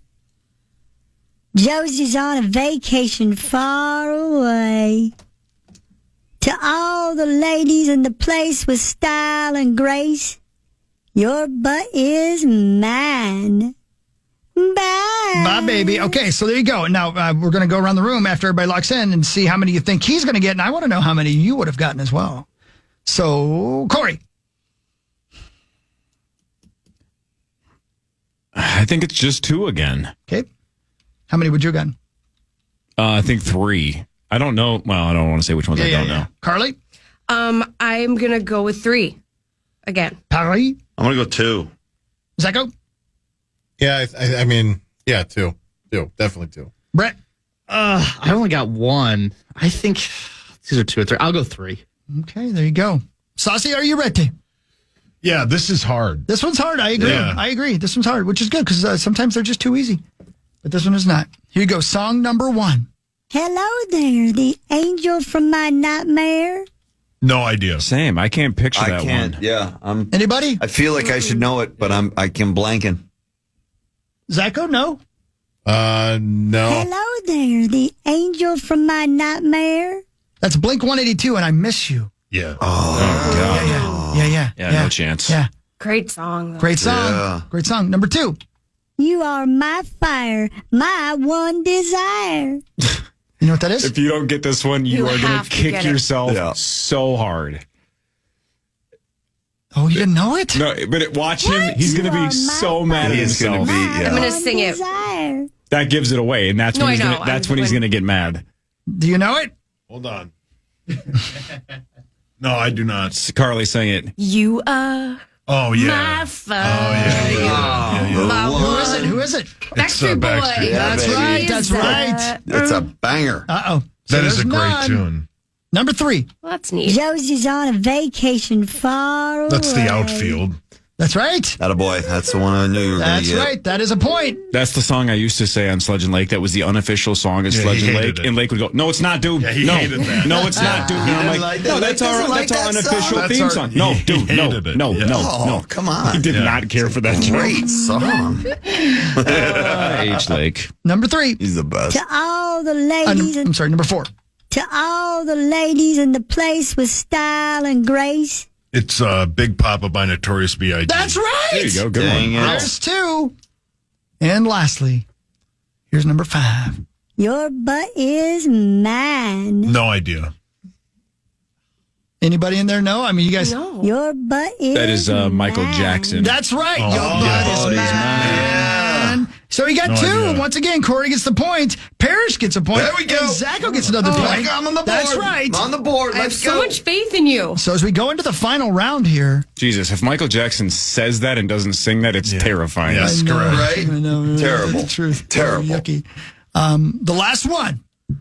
Josie's on a vacation far away. To all the ladies in the place with style and grace, your butt is mine. Bye. Bye, baby. Okay, so there you go. Now, we're going to go around the room after everybody locks in and see how many you think he's going to get, and I want to know how many you would have gotten as well. So, Corey. I think it's just 2 again. Okay. How many would you have gotten? I think 3. I don't know. Well, I don't want to say which ones I don't know. Carly? I'm going to go with 3 again. Paris? I'm going to go 2. Zacho? Yeah, I mean, yeah, 2. Definitely 2. Brett? I only got 1. I think these are 2 or 3. I'll go 3. Okay, there you go. Saucy, are you ready? Yeah, this is hard. This one's hard. I agree. Yeah. I agree. This one's hard, which is good because sometimes they're just too easy. But this one is not. Here you go. Song number 1. Hello there, the angel from my nightmare. No idea. Same. I can't picture that one. Yeah. Anybody? I feel like I should know it, but I'm blanking. Zacho, no? No. Hello there, the angel from my nightmare. That's Blink 182, and I Miss You. Yeah. Oh, God. Yeah, no chance. Yeah. Great song, though. Great song. Yeah. Great song. Number 2. You are my fire, my one desire. You know what that is? If you don't get this one, you are going have to to kick get it. yourself so hard. Oh, you didn't know it? No, but watch him. He's going to be so mad at He's himself. going to be, I'm going yeah. to sing it. Desire. That gives it away, and that's No, when he's I know. gonna, that's I'm when he's going- going to get mad. Do you know it? Hold on. No, I do not. It's Carly saying it. You are Oh, yeah. my fire. Yeah. My Who is one. it? Who is it? Backstreet Boy. Backstreet. Yeah, That's baby. right. That's right. It's a banger. Uh-oh. That is a great tune. Number 3. Well, that's neat. Josie's on a vacation far away. That's the outfield. That's right. Attaboy. That's the one I knew you were going to That's get. right. That is a point. That's the song I used to say on Sledge and Lake. That was the unofficial song at Sledge and Lake. And Lake would go, "No, it's not, dude. Yeah, he no, hated that. no, it's not, dude." And I'm like, "No, that's our unofficial theme song." No, dude, no. Oh, come on. He did not care for that. Great song. H Lake. Number 3. He's the best. To all the ladies. I'm sorry, number 4. To all the ladies in the place with style and grace. It's Big Papa by Notorious B.I.G. That's right. There you go. Good one. There's 2. And lastly, here's number 5. Your butt is mine. No idea. Anybody in there know? I mean, you guys. No. Your butt is That is Michael Jackson. That's right. Oh, Your butt is mine. So he got 2. idea. Once again, Corey gets the point. Parrish gets a point. There we go. And Zacho gets another point. I'm on the board. That's right. I'm on the board. I have Let's so go. much faith in you. So as we go into the final round here. Jesus, if Michael Jackson says that and doesn't sing that, it's terrifying. Yes, correct. Right? I know. Terrible. The truth. Terrible. Yucky. The last one.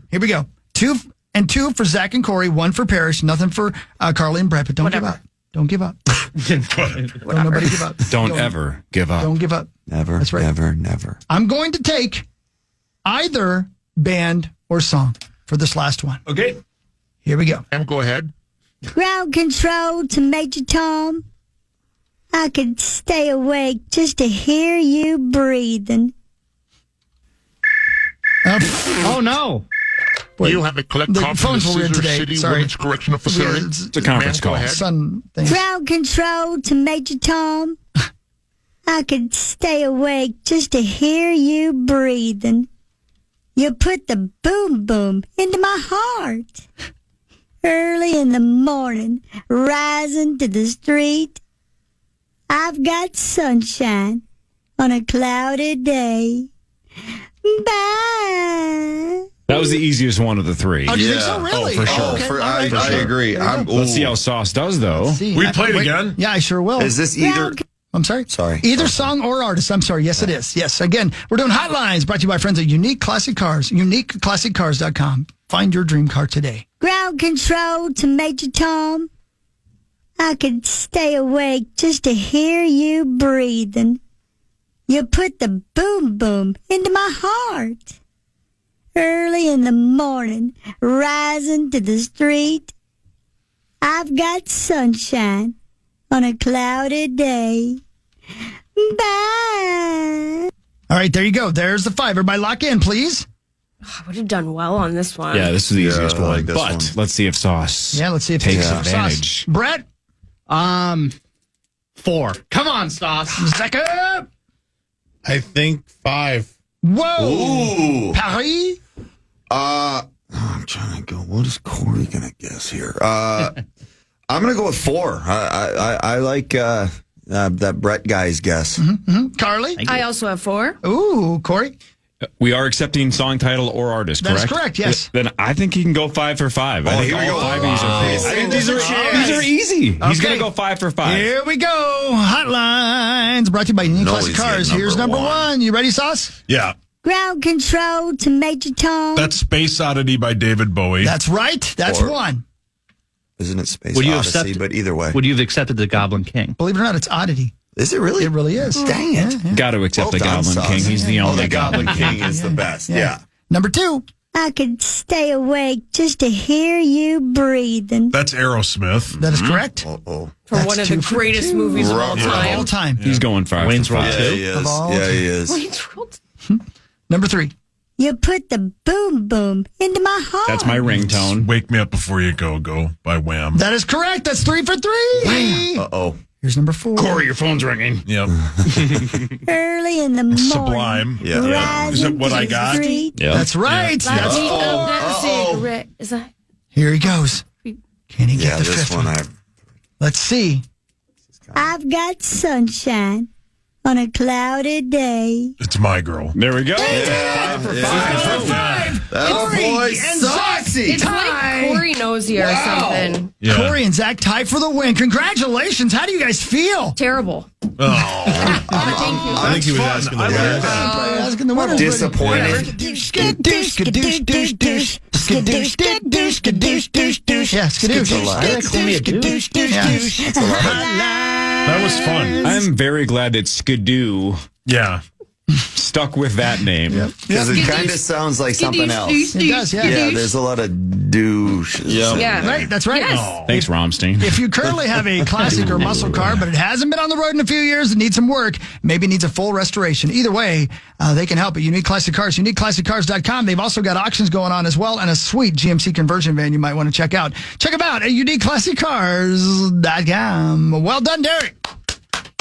Here we go. 2 for Zach and Corey. 1 for Parrish. Nothing for Carly and Brett. But don't give up. Don't give up. Don't nobody give up. Don't ever give up. Don't give up. Never, That's right. never. I'm going to take either band or song for this last one. Okay. Here we go. Go ahead. Ground control to Major Tom. I could stay awake just to hear you breathing. Oh, no. You have a collect The call from the phones were in Scissor today. City Sorry. Women's Correctional Facility. It's a conference Go call. ahead. Sun thing. Ground control to Major Tom. I could stay awake just to hear you breathing. You put the boom boom into my heart. Early in the morning, rising to the street. I've got sunshine on a cloudy day. Bye. That was the easiest one of the 3. Oh, do you think so? Really? for sure. Okay. All I right. agree. Let's see how Sauce does, though. See, We played again? Yeah, I sure will. Is this either... I'm sorry? Sorry. Either song or artist. I'm sorry. Yes, it is. Yes. Again, we're doing hotlines brought to you by friends at Unique Classic Cars. UniqueClassicCars.com. Find your dream car today. Ground control to Major Tom. I could stay awake just to hear you breathing. You put the boom boom into my heart. Early in the morning, rising to the street. I've got sunshine on a cloudy day. Bye. All right, there you go. There's the 5. Everybody lock in, please. I would have done well on this one. Yeah, this is the easiest I like one. this But one. let's see if Sauce Yeah, let's see if takes Sauce. advantage. Brett. 4. Come on, Sauce. Zach. I think 5. Whoa. Ooh. Paris. I'm trying to go. What is Corey going to guess here? I'm going to go with 4. I like that Brett guy's guess. Carly. I also have 4. Ooh, Corey. We are accepting song title or artist, That is correct? correct, yes. Then I think he can go 5 for 5. I think here we all go. 5 of these are pretty. I think these are easy. He's Okay. going to go 5 for 5. Here we go. Hotlines brought to you by Unique No, Classic he's Cars. getting Here's number number 1. You ready, Sauce? Yeah. Ground control to Major Tom. That's Space Oddity by David Bowie. That's right. That's Or- 1. Isn't it Space Would you Odyssey? accept- But either way. Would you have accepted the Goblin King? Believe it or not, it's Oddity. Is it really? It really is. Dang it. Got to accept Well the done, Goblin Sauce. King. He's the only the Goblin King. King is the best. Yeah. Number 2. I could stay awake just to hear you breathing. That's Aerosmith. That is correct. Oh. From one of the 2 for greatest 2. movies of all time. All time. He's going 5 Wayne's for 5. World Yeah, 2. he is. Of all Yeah, he is. Wayne's World. Number 3. You put the boom boom into my heart. That's my ringtone. Wake Me Up Before You Go by Wham. That is correct. That's 3 for 3. Uh-oh. Here's number 4. Corey, your phone's ringing. Yep. Early in the morning. Sublime. Yeah. Rising Is it What to I the Got? street. Yeah. That's right. That's Lighting 4. up that cigarette. Is that? Here he goes. Can he get Yeah, the this 5th one one? Let's see. I've got sunshine on a cloudy day. It's My Girl. There we go. 5 for 5. That boy and Zach saucy. It's like Corey knows you or something. Yeah. Corey and Zach tied for the win. Congratulations. How do you guys feel? Terrible. Oh. I think he was asking the winners. Asking the winners. Disappointed. Yeah, skadoosh. I like call me a douche. Yeah. That was fun. I'm very glad that Skidoo stuck with that name. Because it kind of sounds like something else. It does, yeah. Yeah, there's a lot of douches. Yeah, right. That's right. Yes. Thanks, Romstein. If you currently have a classic or muscle car, but it hasn't been on the road in a few years and needs some work, maybe needs a full restoration. Either way, they can help at Unique Classic Cars, uniqueclassiccars.com. They've also got auctions going on as well and a sweet GMC conversion van you might want to check out. Check them out at uniqueclassiccars.com. Well done, Derek.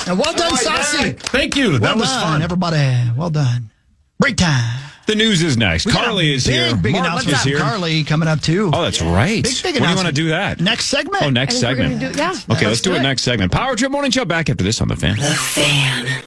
And well done, Saucy. Thank you. That was fun. Everybody, well done. Break time. The news is next. Carly is here. Big Mark announcement is here. Carly coming up, too. Oh, that's right. Big When do you want to do that? Next segment. Oh, next segment. Yeah. Okay, let's do it next segment. Power Trip Morning Show back after this on The Fan. The Fan.